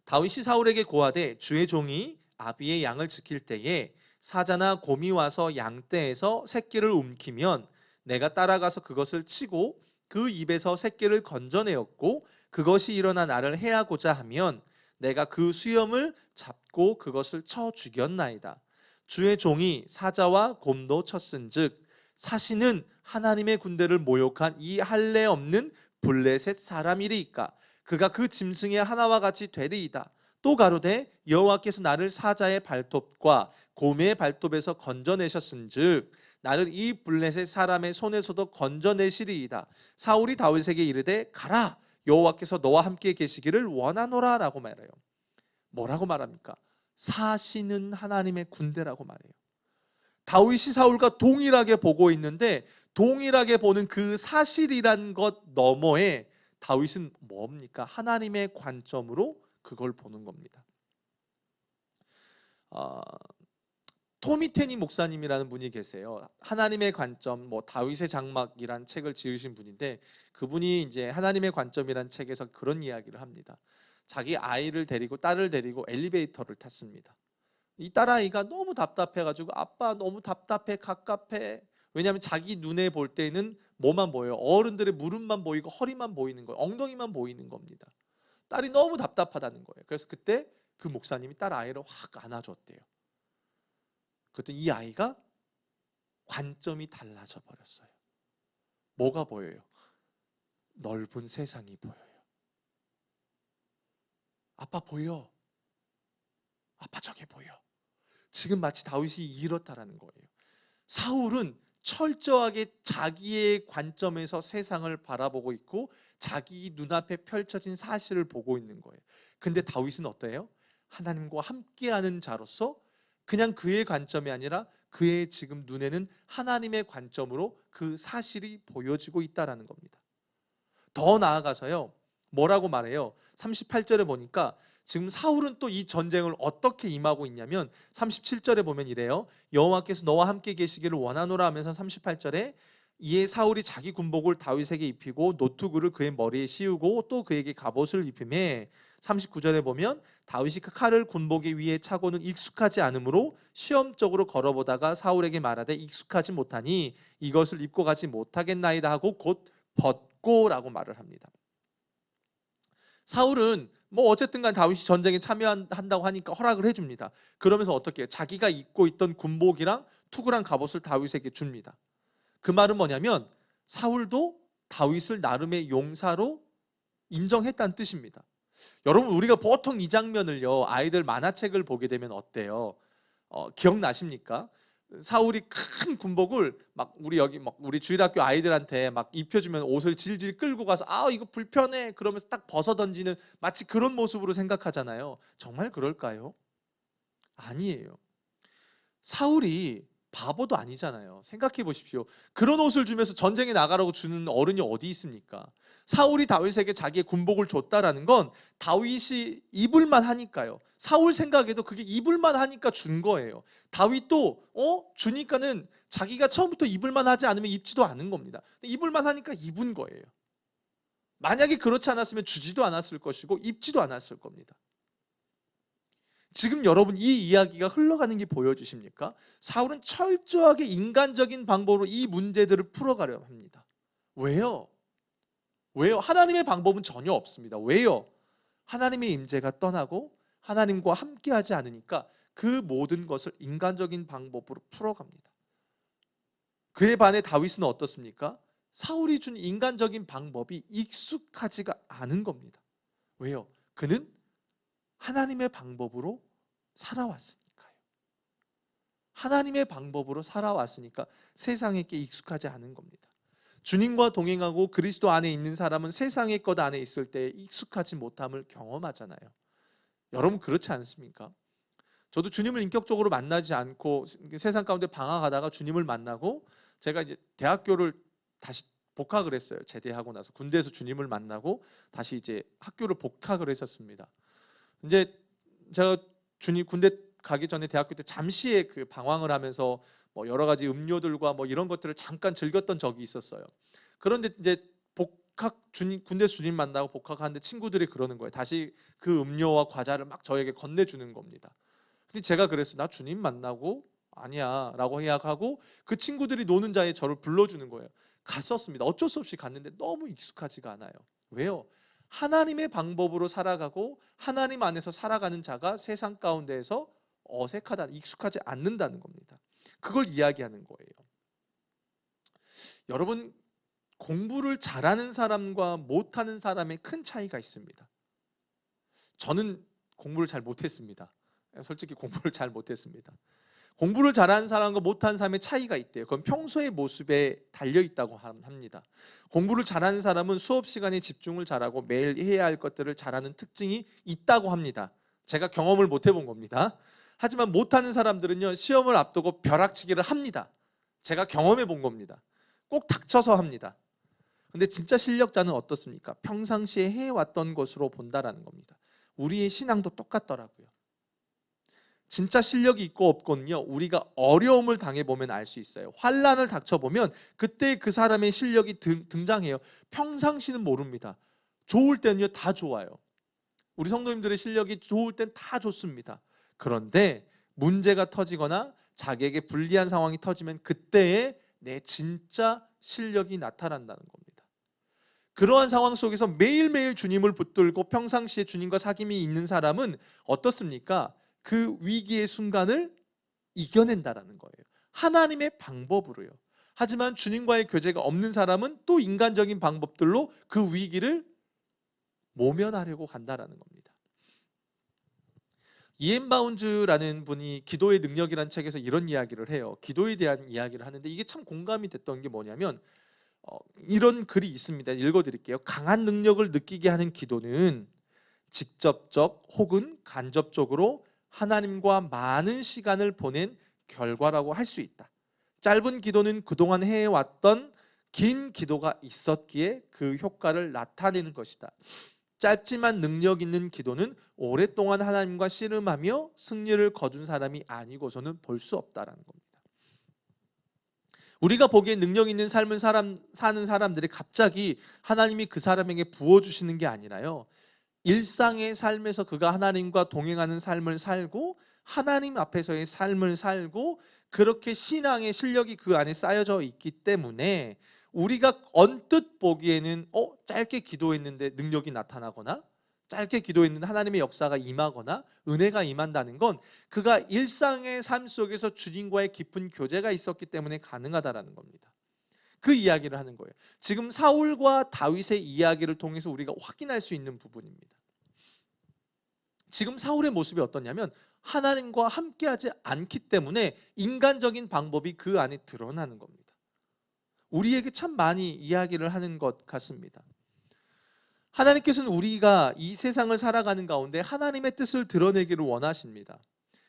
다윗이 사울에게 고하되 주의 종이 아비의 양을 지킬 때에 사자나 곰이 와서 양떼에서 새끼를 움키면 내가 따라가서 그것을 치고 그 입에서 새끼를 건져내었고 그것이 일어나 나를 해하고자 하면 내가 그 수염을 잡고 그것을 쳐 죽였나이다. 주의 종이 사자와 곰도 쳤은즉 사시는 하나님의 군대를 모욕한 이 할례 없는 블레셋 사람이리이까 그가 그 짐승의 하나와 같이 되리이다. 또 가로되 여호와께서 나를 사자의 발톱과 곰의 발톱에서 건져내셨은즉 나를 이 블레셋 사람의 손에서도 건져내시리이다. 사울이 다윗에게 이르되 가라 여호와께서 너와 함께 계시기를 원하노라라고 말해요. 뭐라고 말합니까? 사시는 하나님의 군대라고 말해요. 다윗이 사울과 동일하게 보고 있는데 동일하게 보는 그 사실이란 것 너머에 다윗은 뭡니까? 하나님의 관점으로 그걸 보는 겁니다. 토미 테니 목사님이라는 분이 계세요. 하나님의 관점, 다윗의 장막이란 책을 지으신 분인데 그분이 이제 하나님의 관점이란 책에서 그런 이야기를 합니다. 자기 아이를 데리고 딸을 데리고 엘리베이터를 탔습니다. 이 딸아이가 너무 답답해가지고 아빠 너무 답답해 갑갑해. 왜냐하면 자기 눈에 볼 때는 뭐만 보여요? 어른들의 무릎만 보이고 허리만 보이는 거예요. 엉덩이만 보이는 겁니다. 딸이 너무 답답하다는 거예요. 그래서 그때 그 목사님이 딸 아이를 확 안아줬대요. 그랬더니 이 아이가 관점이 달라져 버렸어요. 뭐가 보여요? 넓은 세상이 보여요. 아빠 보여. 아빠 저게 보여. 지금 마치 다윗이 이렇다라는 거예요. 사울은 철저하게 자기의 관점에서 세상을 바라보고 있고 자기 눈앞에 펼쳐진 사실을 보고 있는 거예요. 근데 다윗은 어때요? 하나님과 함께하는 자로서 그냥 그의 관점이 아니라 그의 지금 눈에는 하나님의 관점으로 그 사실이 보여지고 있다라는 겁니다. 더 나아가서요. 뭐라고 말해요? 38절에 보니까 지금 사울은 또 이 전쟁을 어떻게 임하고 있냐면 37절에 보면 이래요. 여호와께서 너와 함께 계시기를 원하노라 하면서 38절에 이에 사울이 자기 군복을 다윗에게 입히고 노투구를 그의 머리에 씌우고 또 그에게 갑옷을 입히매 39절에 보면 다윗이 그 칼을 군복의 위에 차고는 익숙하지 않으므로 시험적으로 걸어보다가 사울에게 말하되 익숙하지 못하니 이것을 입고 가지 못하겠나이다 하고 곧 벗고라고 말을 합니다. 사울은 뭐 어쨌든 간 다윗이 전쟁에 참여한다고 하니까 허락을 해줍니다. 그러면서 어떻게 해요? 자기가 입고 있던 군복이랑 투구랑 갑옷을 다윗에게 줍니다. 그 말은 뭐냐면 사울도 다윗을 나름의 용사로 인정했다는 뜻입니다. 여러분, 우리가 보통 이 장면을요, 아이들 만화책을 보게 되면 어때요? 기억나십니까? 사울이 큰 군복을 막 우리 주일학교 아이들한테 막 입혀주면 옷을 질질 끌고 가서 이거 불편해 그러면서 딱 벗어 던지는 마치 그런 모습으로 생각하잖아요. 정말 그럴까요? 아니에요. 사울이 바보도 아니잖아요. 생각해 보십시오. 그런 옷을 주면서 전쟁에 나가라고 주는 어른이 어디 있습니까? 사울이 다윗에게 자기의 군복을 줬다라는 건 다윗이 입을만 하니까요. 사울 생각에도 그게 입을만 하니까 준 거예요. 다윗도 주니까는 자기가 처음부터 입을만 하지 않으면 입지도 않은 겁니다. 입을만 하니까 입은 거예요. 만약에 그렇지 않았으면 주지도 않았을 것이고 입지도 않았을 겁니다. 지금 여러분 이 이야기가 흘러가는 게 보여주십니까? 사울은 철저하게 인간적인 방법으로 이 문제들을 풀어가려 합니다. 왜요? 왜요? 하나님의 방법은 전혀 없습니다. 왜요? 하나님의 임재가 떠나고 하나님과 함께하지 않으니까 그 모든 것을 인간적인 방법으로 풀어갑니다. 그에 반해 다윗은 어떻습니까? 사울이 준 인간적인 방법이 익숙하지가 않은 겁니다. 왜요? 그는 하나님의 방법으로 살아왔으니까요. 하나님의 방법으로 살아왔으니까 세상에 게 익숙하지 않은 겁니다. 주님과 동행하고 그리스도 안에 있는 사람은 세상의 것 안에 있을 때 익숙하지 못함을 경험하잖아요. 여러분 그렇지 않습니까? 저도 주님을 인격적으로 만나지 않고 세상 가운데 방황하다가 주님을 만나고 제가 이제 대학교를 다시 복학을 했어요. 제대하고 나서 군대에서 주님을 만나고 다시 이제 학교를 복학을 했었습니다. 이제 제가 군대 가기 전에 대학교 때 잠시의 그 방황을 하면서 뭐 여러 가지 음료들과 뭐 이런 것들을 잠깐 즐겼던 적이 있었어요. 그런데 이제 군대에서 주님 만나고 복학하는데 친구들이 그러는 거예요. 다시 그 음료와 과자를 막 저에게 건네주는 겁니다. 근데 제가 그랬어요. 나 주님 만나고 아니야 라고 생각하고 그 친구들이 노는 자리에 저를 불러주는 거예요. 갔었습니다. 어쩔 수 없이 갔는데 너무 익숙하지가 않아요. 왜요? 하나님의 방법으로 살아가고 하나님 안에서 살아가는 자가 세상 가운데에서 어색하다, 익숙하지 않는다는 겁니다. 그걸 이야기하는 거예요. 여러분, 공부를 잘하는 사람과 못하는 사람의 큰 차이가 있습니다. 저는 공부를 잘 못했습니다. 솔직히 공부를 잘 못했습니다. 공부를 잘하는 사람과 못하는 사람의 차이가 있대요. 그건 평소의 모습에 달려있다고 합니다. 공부를 잘하는 사람은 수업 시간에 집중을 잘하고 매일 해야 할 것들을 잘하는 특징이 있다고 합니다. 제가 경험을 못 해본 겁니다. 하지만 못하는 사람들은요, 시험을 앞두고 벼락치기를 합니다. 제가 경험해 본 겁니다. 꼭 닥쳐서 합니다. 근데 진짜 실력자는 어떻습니까? 평상시에 해왔던 것으로 본다라는 겁니다. 우리의 신앙도 똑같더라고요. 진짜 실력이 있고 없고는요, 우리가 어려움을 당해보면 알 수 있어요. 환난을 닥쳐보면 그때 그 사람의 실력이 등장해요. 평상시는 모릅니다. 좋을 때는요 다 좋아요. 우리 성도님들의 실력이 좋을 땐 다 좋습니다. 그런데 문제가 터지거나 자기에게 불리한 상황이 터지면 그때에 내 진짜 실력이 나타난다는 겁니다. 그러한 상황 속에서 매일매일 주님을 붙들고 평상시에 주님과 사귐이 있는 사람은 어떻습니까? 그 위기의 순간을 이겨낸다라는 거예요. 하나님의 방법으로요. 하지만 주님과의 교제가 없는 사람은 또 인간적인 방법들로 그 위기를 모면하려고 간다라는 겁니다. 이엔 바운즈라는 분이 기도의 능력이라는 책에서 이런 이야기를 해요. 기도에 대한 이야기를 하는데 이게 참 공감이 됐던 게 뭐냐면 이런 글이 있습니다. 읽어드릴게요. 강한 능력을 느끼게 하는 기도는 직접적 혹은 간접적으로 하나님과 많은 시간을 보낸 결과라고 할 수 있다. 짧은 기도는 그동안 해왔던 긴 기도가 있었기에 그 효과를 나타내는 것이다. 짧지만 능력 있는 기도는 오랫동안 하나님과 씨름하며 승리를 거둔 사람이 아니고서는 볼 수 없다라는 겁니다. 우리가 보기에 능력 있는 삶을 사는 사람들이 갑자기 하나님이 그 사람에게 부어주시는 게 아니라요, 일상의 삶에서 그가 하나님과 동행하는 삶을 살고 하나님 앞에서의 삶을 살고 그렇게 신앙의 실력이 그 안에 쌓여져 있기 때문에 우리가 언뜻 보기에는 짧게 기도했는데 능력이 나타나거나 짧게 기도했는데 하나님의 역사가 임하거나 은혜가 임한다는 건 그가 일상의 삶 속에서 주님과의 깊은 교제가 있었기 때문에 가능하다라는 겁니다. 그 이야기를 하는 거예요. 지금 사울과 다윗의 이야기를 통해서 우리가 확인할 수 있는 부분입니다. 지금 사울의 모습이 어떠냐면 하나님과 함께하지 않기 때문에 인간적인 방법이 그 안에 드러나는 겁니다. 우리에게 참 많이 이야기를 하는 것 같습니다. 하나님께서는 우리가 이 세상을 살아가는 가운데 하나님의 뜻을 드러내기를 원하십니다.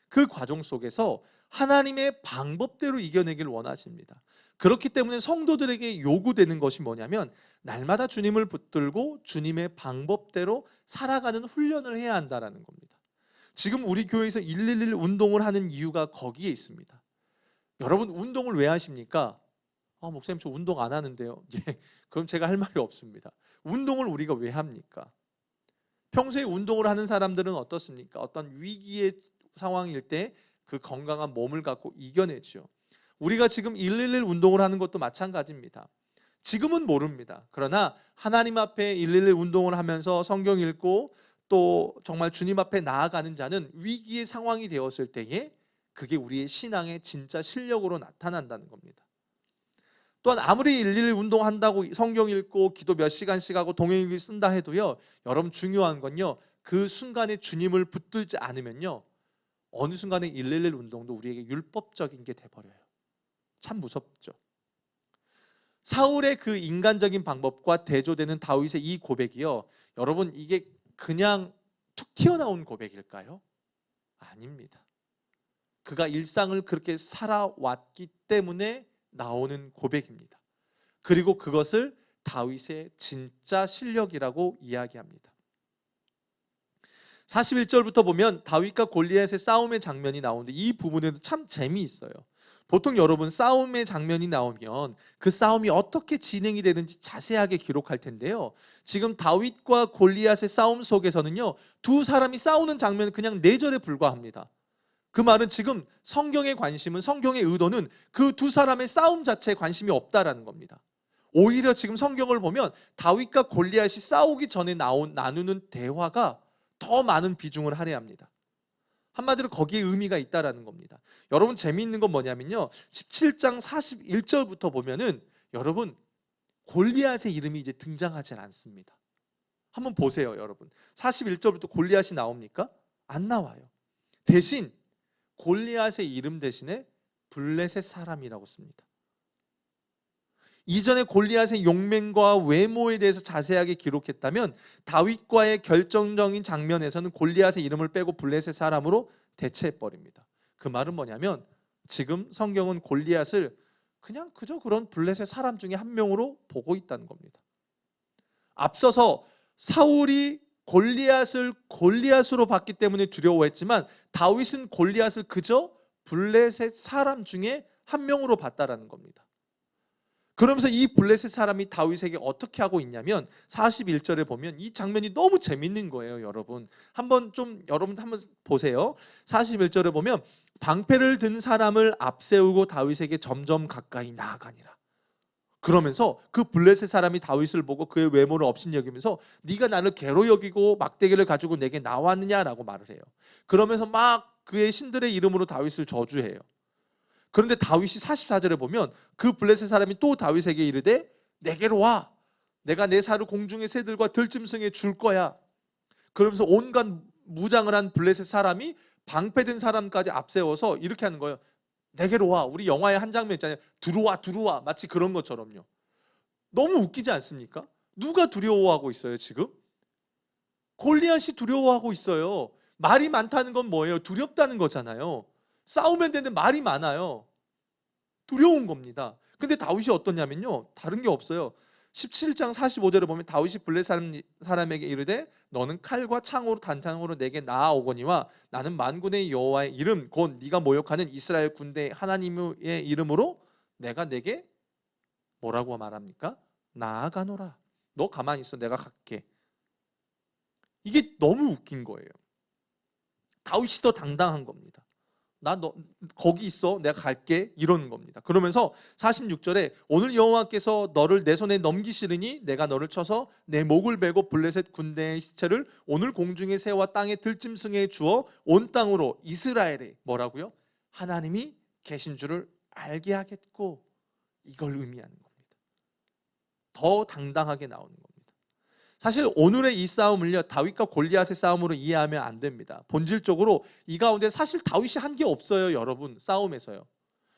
그 과정 속에서 하나님의 방법대로 이겨내기를 원하십니다. 그렇기 때문에 성도들에게 요구되는 것이 뭐냐면 날마다 주님을 붙들고 주님의 방법대로 살아가는 훈련을 해야 한다는 겁니다. 지금 우리 교회에서 111 운동을 하는 이유가 거기에 있습니다. 여러분, 운동을 왜 하십니까? 목사님 저 운동 안 하는데요. 예, 그럼 제가 할 말이 없습니다. 운동을 우리가 왜 합니까? 평소에 운동을 하는 사람들은 어떻습니까? 어떤 위기의 상황일 때 그 건강한 몸을 갖고 이겨내죠. 우리가 지금 111 운동을 하는 것도 마찬가지입니다. 지금은 모릅니다. 그러나 하나님 앞에 111 운동을 하면서 성경 읽고 또 정말 주님 앞에 나아가는 자는 위기의 상황이 되었을 때에 그게 우리의 신앙의 진짜 실력으로 나타난다는 겁니다. 또한 아무리 111 운동한다고 성경 읽고 기도 몇 시간씩 하고 동행일기 쓴다 해도요, 여러분 중요한 건요, 그 순간에 주님을 붙들지 않으면요 어느 순간에 111 운동도 우리에게 율법적인 게 돼버려요. 참 무섭죠. 사울의 그 인간적인 방법과 대조되는 다윗의 이 고백이요, 여러분 이게 그냥 툭 튀어나온 고백일까요? 아닙니다. 그가 일상을 그렇게 살아왔기 때문에 나오는 고백입니다. 그리고 그것을 다윗의 진짜 실력이라고 이야기합니다. 41절부터 보면 다윗과 골리앗의 싸움의 장면이 나오는데 이 부분에도 참 재미있어요. 보통 여러분 싸움의 장면이 나오면 그 싸움이 어떻게 진행이 되는지 자세하게 기록할 텐데요, 지금 다윗과 골리앗의 싸움 속에서는요 두 사람이 싸우는 장면은 그냥 4절에 불과합니다. 그 말은 지금 성경의 관심은, 성경의 의도는 그 두 사람의 싸움 자체에 관심이 없다라는 겁니다. 오히려 지금 성경을 보면 다윗과 골리앗이 싸우기 전에 나누는 대화가 더 많은 비중을 할애합니다. 한마디로 거기에 의미가 있다라는 겁니다. 여러분 재미있는 건 뭐냐면요, 17장 41절부터 보면은 여러분 골리앗의 이름이 이제 등장하지 않습니다. 한번 보세요. 여러분 41절부터 골리앗이 나옵니까? 안 나와요. 대신 골리앗의 이름 대신에 블레셋 사람이라고 씁니다. 이전에 골리앗의 용맹과 외모에 대해서 자세하게 기록했다면 다윗과의 결정적인 장면에서는 골리앗의 이름을 빼고 블레셋 사람으로 대체해버립니다. 그 말은 뭐냐면 지금 성경은 골리앗을 그냥 그저 그런 블레셋 사람 중에 한 명으로 보고 있다는 겁니다. 앞서서 사울이 골리앗을 골리앗으로 봤기 때문에 두려워했지만 다윗은 골리앗을 그저 블레셋 사람 중에 한 명으로 봤다라는 겁니다. 그러면서 이 블레셋 사람이 다윗에게 어떻게 하고 있냐면 41절에 보면 이 장면이 너무 재밌는 거예요. 여러분 한번 보세요. 41절에 보면 방패를 든 사람을 앞세우고 다윗에게 점점 가까이 나아가니라. 그러면서 그 블레셋 사람이 다윗을 보고 그의 외모를 업신여기면서 네가 나를 개로 여기고 막대기를 가지고 내게 나왔느냐라고 말을 해요. 그러면서 막 그의 신들의 이름으로 다윗을 저주해요. 그런데 다윗이 44절에 보면 그 블레셋 사람이 또 다윗에게 이르되 내게로 와, 내가 내 살을 공중의 새들과 들짐승에 줄 거야. 그러면서 온갖 무장을 한 블레셋 사람이 방패든 사람까지 앞세워서 이렇게 하는 거예요. 내게로 와. 우리 영화에 한 장면 있잖아요. 들어와. 마치 그런 것처럼요. 너무 웃기지 않습니까? 누가 두려워하고 있어요 지금? 골리앗이 두려워하고 있어요. 말이 많다는 건 뭐예요? 두렵다는 거잖아요. 싸우면 되는데 말이 많아요. 두려운 겁니다. 근데 다윗이 어떠냐면요, 다른 게 없어요. 17장 45절에 보면 다윗이 블레 사람에게 이르되 너는 칼과 창으로 단창으로 내게 나아오거니와 나는 만군의 여호와의 이름 곧 네가 모욕하는 이스라엘 군대 하나님의 이름으로 내가 내게 뭐라고 말합니까? 나아가노라. 너 가만히 있어, 내가 갈게. 이게 너무 웃긴 거예요. 다윗이 더 당당한 겁니다. 너 거기 있어, 내가 갈게, 이러는 겁니다. 그러면서 46절에 오늘 여호와께서 너를 내 손에 넘기시리니 내가 너를 쳐서 내 목을 베고 블레셋 군대의 시체를 오늘 공중의 새와 땅의 들짐승에 주어 온 땅으로 이스라엘에 뭐라고요? 하나님이 계신 줄을 알게 하겠고, 이걸 의미하는 겁니다. 더 당당하게 나오는 겁니다. 사실 오늘의 이 싸움을요, 다윗과 골리앗의 싸움으로 이해하면 안 됩니다. 본질적으로 이 가운데 사실 다윗이 한 게 없어요, 여러분. 싸움에서요.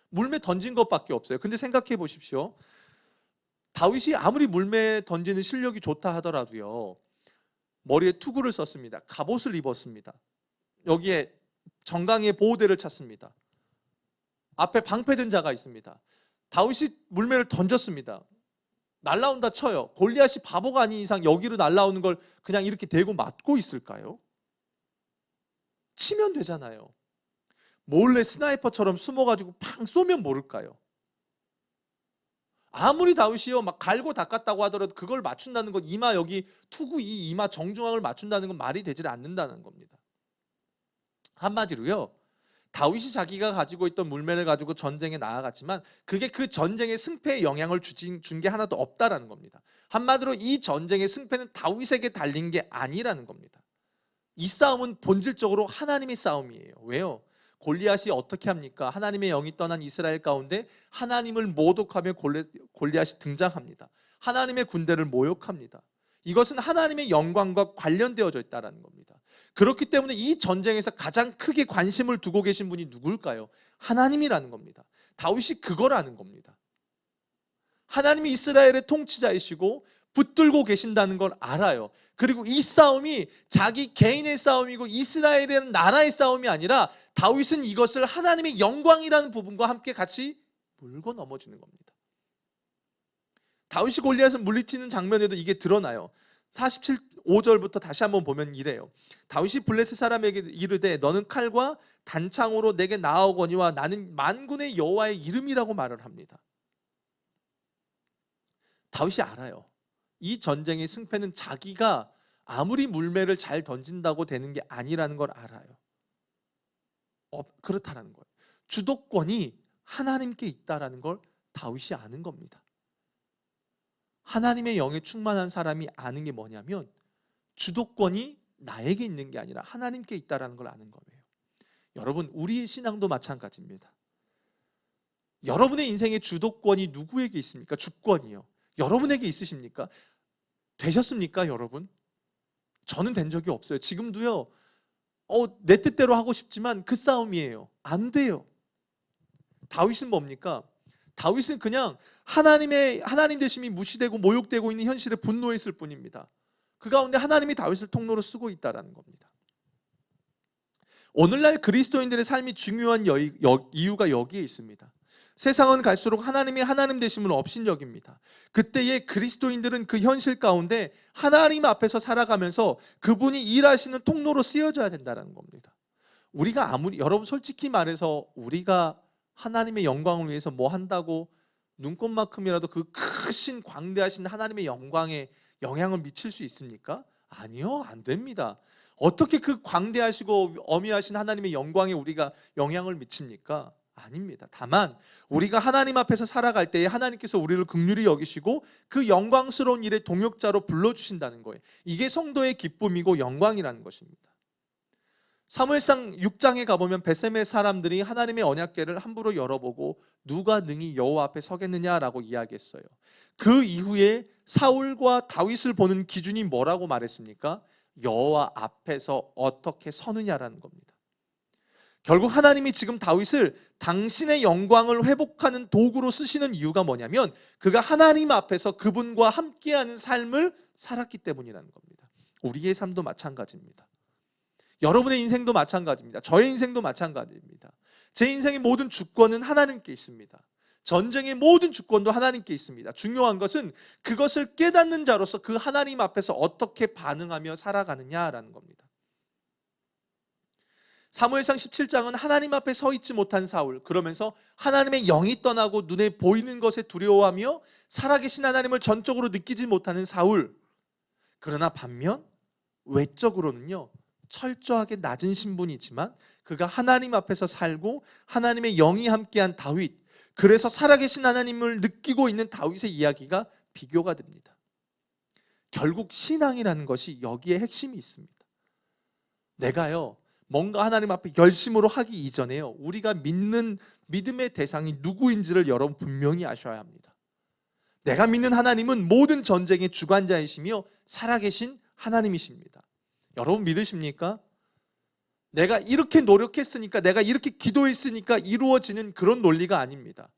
물매 던진 것밖에 없어요. 근데 생각해 보십시오. 다윗이 아무리 물매 던지는 실력이 좋다 하더라도요, 머리에 투구를 썼습니다. 갑옷을 입었습니다. 여기에 정강이의 보호대를 찼습니다. 앞에 방패든 자가 있습니다. 다윗이 물매를 던졌습니다. 날라온다 쳐요. 골리앗이 바보가 아닌 이상 여기로 날라오는 걸 그냥 이렇게 대고 맞고 있을까요? 치면 되잖아요. 몰래 스나이퍼처럼 숨어가지고 팡 쏘면 모를까요? 아무리 다윗이요 막 갈고 닦았다고 하더라도 그걸 맞춘다는 건 이마 여기 투구 이 이마 정중앙을 맞춘다는 건 말이 되질 않는다는 겁니다. 한마디로요, 다윗이 자기가 가지고 있던 물매를 가지고 전쟁에 나아갔지만 그게 그 전쟁의 승패에 영향을 준 게 하나도 없다라는 겁니다. 한마디로 이 전쟁의 승패는 다윗에게 달린 게 아니라는 겁니다. 이 싸움은 본질적으로 하나님의 싸움이에요. 왜요? 골리앗이 어떻게 합니까? 하나님의 영이 떠난 이스라엘 가운데 하나님을 모독하며 골리앗이 등장합니다. 하나님의 군대를 모욕합니다. 이것은 하나님의 영광과 관련되어져 있다는 겁니다. 그렇기 때문에 이 전쟁에서 가장 크게 관심을 두고 계신 분이 누굴까요? 하나님이라는 겁니다. 다윗이 그걸 아는 겁니다. 하나님이 이스라엘의 통치자이시고 붙들고 계신다는 걸 알아요. 그리고 이 싸움이 자기 개인의 싸움이고 이스라엘이라는 나라의 싸움이 아니라 다윗은 이것을 하나님의 영광이라는 부분과 함께 같이 물고 넘어지는 겁니다. 다윗이 골리앗을 물리치는 장면에도 이게 드러나요. 47~5절부터 다시 한번 보면 이래요. 다윗이 블레셋 사람에게 이르되 너는 칼과 단창으로 내게 나아오거니와 나는 만군의 여호와의 이름이라고 말을 합니다. 다윗이 알아요. 이 전쟁의 승패는 자기가 아무리 물매를 잘 던진다고 되는 게 아니라는 걸 알아요. 그렇다라는 거예요. 주도권이 하나님께 있다라는 걸 다윗이 아는 겁니다. 하나님의 영에 충만한 사람이 아는 게 뭐냐면 주도권이 나에게 있는 게 아니라 하나님께 있다라는 걸 아는 거예요. 여러분, 우리의 신앙도 마찬가지입니다. 여러분의 인생의 주도권이 누구에게 있습니까? 주권이요. 여러분에게 있으십니까? 되셨습니까, 여러분? 저는 된 적이 없어요. 지금도요. 내 뜻대로 하고 싶지만 그 싸움이에요. 안 돼요. 다윗은 뭡니까? 다윗은 그냥 하나님 되심이 무시되고 모욕되고 있는 현실에 분노했을 뿐입니다. 그 가운데 하나님이 다윗을 통로로 쓰고 있다라는 겁니다. 오늘날 그리스도인들의 삶이 중요한 이유가 여기에 있습니다. 세상은 갈수록 하나님이 하나님 되심을 업신여깁니다. 그때의 그리스도인들은 그 현실 가운데 하나님 앞에서 살아가면서 그분이 일하시는 통로로 쓰여져야 된다는 겁니다. 우리가 여러분 솔직히 말해서 우리가 하나님의 영광을 위해서 뭐 한다고 눈꼽만큼이라도 그 크신 광대하신 하나님의 영광에 영향을 미칠 수 있습니까? 아니요, 안 됩니다. 어떻게 그 광대하시고 어미하신 하나님의 영광에 우리가 영향을 미칩니까? 아닙니다. 다만 우리가 하나님 앞에서 살아갈 때에 하나님께서 우리를 긍휼히 여기시고 그 영광스러운 일의 동역자로 불러주신다는 거예요. 이게 성도의 기쁨이고 영광이라는 것입니다. 사무엘상 6장에 가보면 베셈의 사람들이 하나님의 언약궤를 함부로 열어보고 누가 능히 여호와 앞에 서겠느냐라고 이야기했어요. 그 이후에 사울과 다윗을 보는 기준이 뭐라고 말했습니까? 여호와 앞에서 어떻게 서느냐라는 겁니다. 결국 하나님이 지금 다윗을 당신의 영광을 회복하는 도구로 쓰시는 이유가 뭐냐면 그가 하나님 앞에서 그분과 함께하는 삶을 살았기 때문이라는 겁니다. 우리의 삶도 마찬가지입니다. 여러분의 인생도 마찬가지입니다. 저의 인생도 마찬가지입니다. 제 인생의 모든 주권은 하나님께 있습니다. 전쟁의 모든 주권도 하나님께 있습니다. 중요한 것은 그것을 깨닫는 자로서 그 하나님 앞에서 어떻게 반응하며 살아가느냐라는 겁니다. 사무엘상 17장은 하나님 앞에 서 있지 못한 사울, 그러면서 하나님의 영이 떠나고 눈에 보이는 것에 두려워하며 살아계신 하나님을 전적으로 느끼지 못하는 사울, 그러나 반면 외적으로는요 철저하게 낮은 신분이지만 그가 하나님 앞에서 살고 하나님의 영이 함께한 다윗, 그래서 살아계신 하나님을 느끼고 있는 다윗의 이야기가 비교가 됩니다. 결국 신앙이라는 것이 여기에 핵심이 있습니다. 내가요 뭔가 하나님 앞에 열심으로 하기 이전에요 우리가 믿는 믿음의 대상이 누구인지를 여러분 분명히 아셔야 합니다. 내가 믿는 하나님은 모든 전쟁의 주관자이시며 살아계신 하나님이십니다. 여러분 믿으십니까? 내가 이렇게 노력했으니까, 내가 이렇게 기도했으니까 이루어지는 그런 논리가 아닙니다.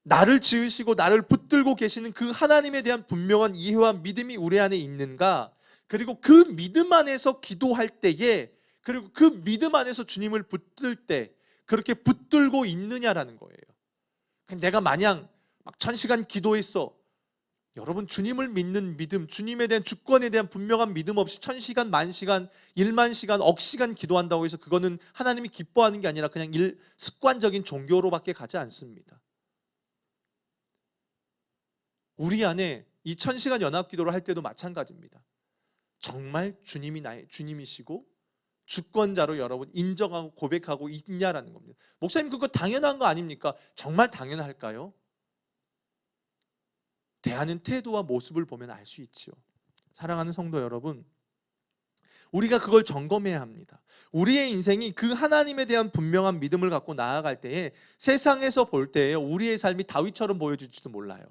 나를 지으시고 나를 붙들고 계시는 그 하나님에 대한 분명한 이해와 믿음이 우리 안에 있는가, 그리고 그 믿음 안에서 기도할 때에, 그리고 그 믿음 안에서 주님을 붙들 때 그렇게 붙들고 있느냐라는 거예요. 내가 마냥 막 1000시간 기도했어. 여러분 주님을 믿는 믿음, 주님에 대한 주권에 대한 분명한 믿음 없이 1000시간, 10,000시간, 10,000시간, 억시간 기도한다고 해서 그거는 하나님이 기뻐하는 게 아니라 그냥 습관적인 종교로밖에 가지 않습니다. 우리 안에 이 1000시간 연합기도를 할 때도 마찬가지입니다. 정말 주님이 나의 주님이시고 주권자로 여러분 인정하고 고백하고 있냐라는 겁니다. 목사님 그거 당연한 거 아닙니까? 정말 당연할까요? 대하는 태도와 모습을 보면 알 수 있지요. 사랑하는 성도 여러분, 우리가 그걸 점검해야 합니다. 우리의 인생이 그 하나님에 대한 분명한 믿음을 갖고 나아갈 때에 세상에서 볼 때에 우리의 삶이 다윗처럼 보여질지도 몰라요.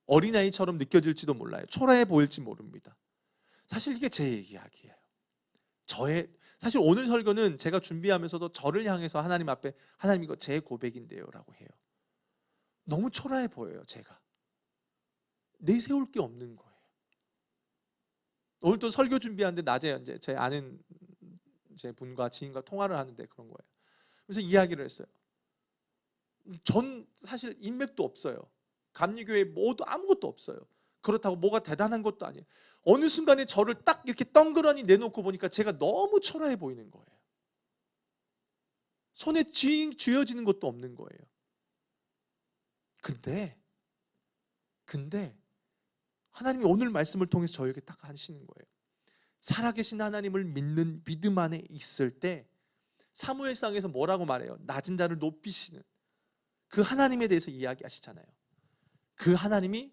어린아이처럼 느껴질지도 몰라요. 초라해 보일지 모릅니다. 사실 이게 제 이야기예요. 사실 오늘 설교는 제가 준비하면서도 저를 향해서 하나님 앞에 하나님 이거 제 고백인데요 라고 해요. 너무 초라해 보여요. 제가 내세울 게 없는 거예요. 오늘 또 설교 준비하는데 낮에 이제 제 아는 제 분과 지인과 통화를 하는데 그런 거예요. 그래서 이야기를 했어요. 전 사실 인맥도 없어요. 감리교회 모두 아무것도 없어요. 그렇다고 뭐가 대단한 것도 아니에요. 어느 순간에 저를 딱 이렇게 덩그러니 내놓고 보니까 제가 너무 초라해 보이는 거예요. 손에 쥐어지는 것도 없는 거예요. 근데 하나님이 오늘 말씀을 통해서 저에게 딱 하시는 거예요. 살아계신 하나님을 믿는 믿음 안에 있을 때 사무엘상에서 뭐라고 말해요? 낮은 자를 높이시는 그 하나님에 대해서 이야기하시잖아요. 그 하나님이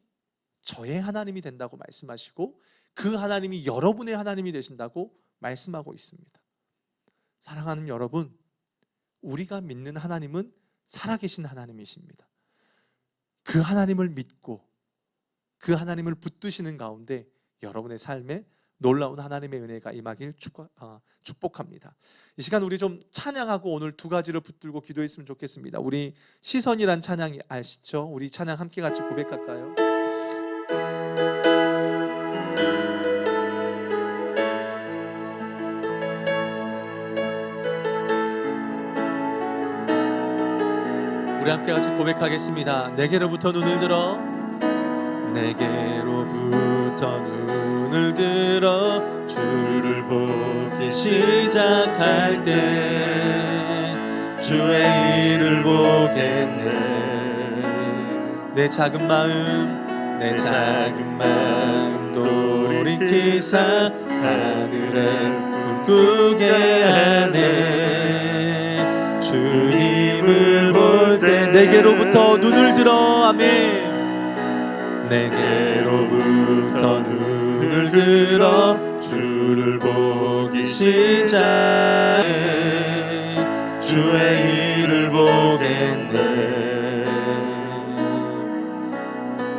저의 하나님이 된다고 말씀하시고 그 하나님이 여러분의 하나님이 되신다고 말씀하고 있습니다. 사랑하는 여러분, 우리가 믿는 하나님은 살아계신 하나님이십니다. 그 하나님을 믿고 그 하나님을 붙드시는 가운데 여러분의 삶에 놀라운 하나님의 은혜가 임하길 축복합니다. 이 시간 우리 좀 찬양하고 오늘 두 가지를 붙들고 기도했으면 좋겠습니다. 우리 시선이란 찬양 아시죠? 우리 찬양 함께 같이 고백할까요? 우리 함께 같이 고백하겠습니다. 내게로부터 눈을 들어, 내게로부터 눈을 들어 주를 보기 시작할 때 주의 일을 보겠네. 내 작은 마음 돌이키사 하늘에 꿈꾸게 하네. 주님을 볼 때 내게로부터 눈을 들어, 아멘. 내게로부터 눈을 들어 주를 보기 시작해 주의 일을 보겠네.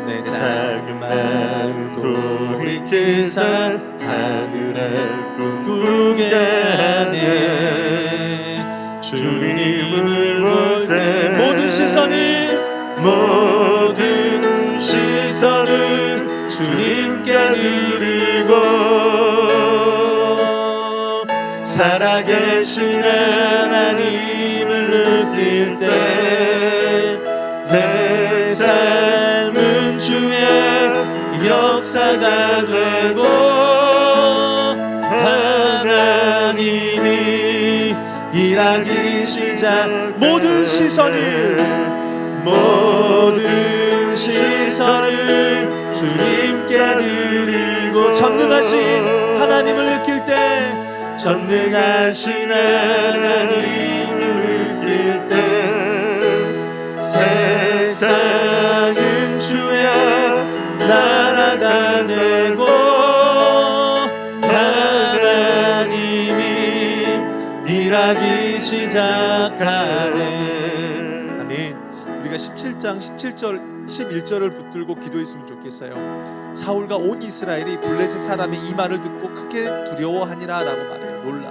내 작은 마음 돌이키사 하늘에 꿈꾸게 하네. 주님을 볼 때 모든 시선은 주님께 드리고 살아계신 하나님을 느낄 때 삶은 주의 역사가 되고 하나님이 일하기 시작 모든 시선을 주님께 드리고 전능하신 하나님을 느낄 때 전능하신 하나님을 느낄 때 세상은 주의 나라가 되고 하나님이 일하기 시작하네. 아멘. 우리가 17장 17절 11절을 붙들고 기도했으면 좋겠어요. 사울과 온 이스라엘이 블레셋 사람의 이 말을 듣고 크게 두려워하니라 라고 말해요. 놀라.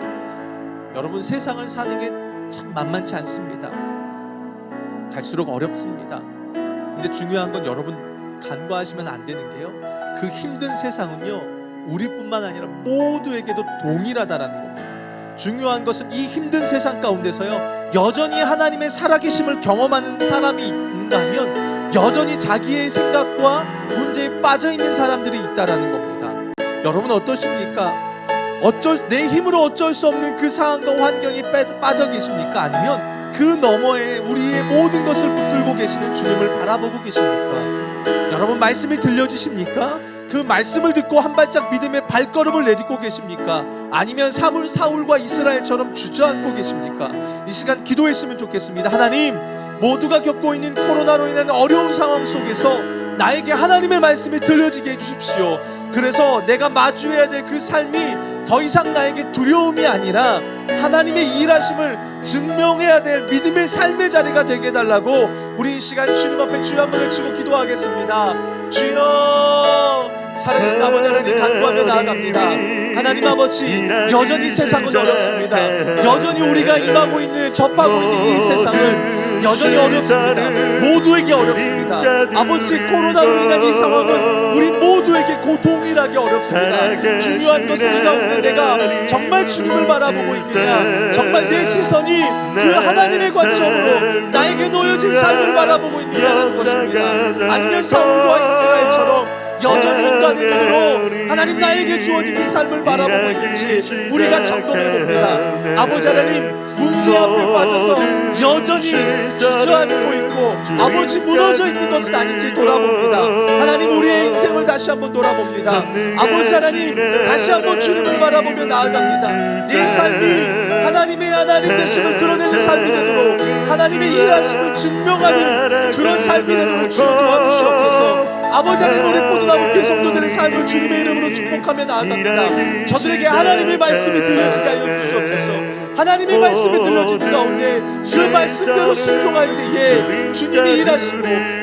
여러분, 세상을 사는 게 참 만만치 않습니다. 갈수록 어렵습니다. 근데 중요한 건 여러분 간과하시면 안 되는 게요, 그 힘든 세상은요 우리뿐만 아니라 모두에게도 동일하다라는 겁니다. 중요한 것은 이 힘든 세상 가운데서요 여전히 하나님의 살아계심을 경험하는 사람이 있는가 하면 여전히 자기의 생각과 문제에 빠져있는 사람들이 있다라는 겁니다. 여러분 어떠십니까? 내 힘으로 어쩔 수 없는 그 상황과 환경에 빠져 계십니까? 아니면 그 너머에 우리의 모든 것을 붙들고 계시는 주님을 바라보고 계십니까? 여러분 말씀이 들려지십니까? 그 말씀을 듣고 한 발짝 믿음의 발걸음을 내딛고 계십니까? 아니면 사울과 이스라엘처럼 주저앉고 계십니까? 이 시간 기도했으면 좋겠습니다. 하나님, 모두가 겪고 있는 코로나로 인한 어려운 상황 속에서 나에게 하나님의 말씀이 들려지게 해주십시오. 그래서 내가 마주해야 될 그 삶이 더 이상 나에게 두려움이 아니라 하나님의 일하심을 증명해야 될 믿음의 삶의 자리가 되게 해달라고 우리 이 시간 주님 앞에 주여 한번 외치고 기도하겠습니다. 주여, 살아계신 아버지 하나님 간구하며 나아갑니다. 하나님 아버지, 여전히 세상은 어렵습니다. 여전히 우리가 임하고 있는 접하고 있는 이 세상은 여전히 어렵습니다. 모두에게 어렵습니다. 아버지, 코로나로 인한 이 상황은 우리 모두에게 동일하게 어렵습니다. 중요한 것은 이 가운데 내가 정말 주님을 바라보고 있느냐, 정말 내 시선이 그 하나님의 관점으로 나에게 놓여진 삶을 바라보고 있느냐는 것입니다. 아니면 사울과 이스라엘처럼 여전히 인간의 눈으로 하나님 나에게 주어진 이 삶을 바라보고 있는지 우리가 점검해봅니다. 아버지 하나님, 문제 앞에 빠져서 여전히 주저앉고 있고 아버지 무너져 있는 것은 아닌지 돌아봅니다. 하나님, 우리의 인생을 다시 한번 돌아봅니다. 아버지 하나님, 다시 한번 주님을 바라보며 나아갑니다. 내 삶이 하나님의 하나님 되심을 드러내는 삶이 되도록, 하나님의 일하심을 증명하는 그런 삶이 되도록 주여 도와주시옵소서. 아버지 하나님, 우리 포도나무교회 성도들의 삶을 주님의 이름으로 축복하며 나아갑니다. 저들에게 하나님의 말씀이 들려지게 하여 주시옵소서. 하나님의 말씀이 들려지는 가운데 그 말씀대로 순종할 때에 주님이 일하시고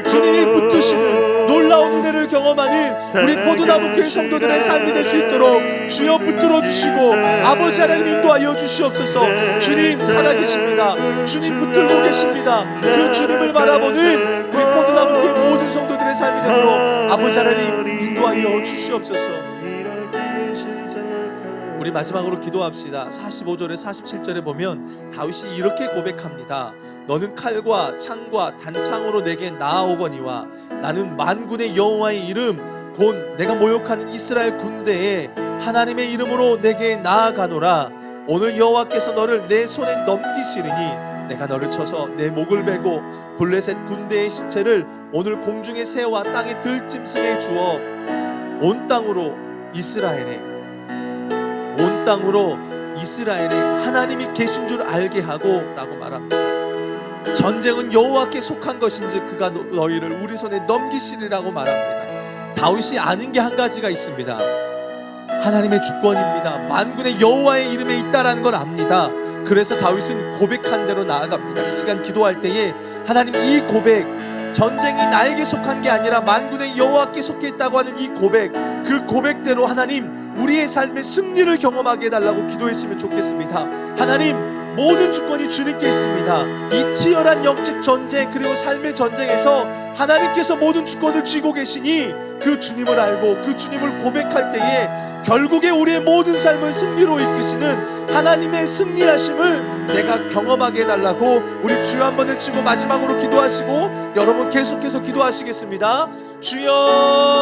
주님이 붙드시는 놀라운 은혜를 경험하는 우리 포도나무교회 성도들의 삶이 될 수 있도록 주여 붙들어 주시고 아버지 하나님 인도하여 주시옵소서. 주님 살아계십니다. 주님 붙들고 계십니다. 그 주님을 바라보는 우리 포도나무교회 모든 성도들의 삶이 되도록 아버지 하나님 인도하여 주시옵소서. 우리 마지막으로 기도합시다. 45절에 47절에 보면 다윗이 이렇게 고백합니다. 너는 칼과 창과 단창으로 내게 나아오거니와 나는 만군의 여호와의 이름 곧 내가 모욕하는 이스라엘 군대에 하나님의 이름으로 내게 나아가노라. 오늘 여호와께서 너를 내 손에 넘기시리니 내가 너를 쳐서 내 목을 베고 블레셋 군대의 시체를 오늘 공중의 새와 땅의 들짐승에 주어 온 땅으로 이스라엘에 하나님이 계신 줄 알게 하고 라고 말합니다. 전쟁은 여호와께 속한 것인지 그가 너희를 우리 손에 넘기시리라고 말합니다. 다윗이 아는 게 한 가지가 있습니다. 하나님의 주권입니다. 만군의 여호와의 이름에 있다라는 걸 압니다. 그래서 다윗은 고백한 대로 나아갑니다. 이 시간 기도할 때에 하나님, 이 고백, 전쟁이 나에게 속한 게 아니라 만군의 여호와께 속해 있다고 하는 이 고백, 그 고백대로 하나님 우리의 삶의 승리를 경험하게 해달라고 기도했으면 좋겠습니다. 하나님, 모든 주권이 주님께 있습니다. 이 치열한 영적 전쟁 그리고 삶의 전쟁에서 하나님께서 모든 주권을 쥐고 계시니 그 주님을 알고 그 주님을 고백할 때에 결국에 우리의 모든 삶을 승리로 이끄시는 하나님의 승리하심을 내가 경험하게 해달라고 우리 주여 한번 외치고 마지막으로 기도하시고 여러분 계속해서 기도하시겠습니다. 주여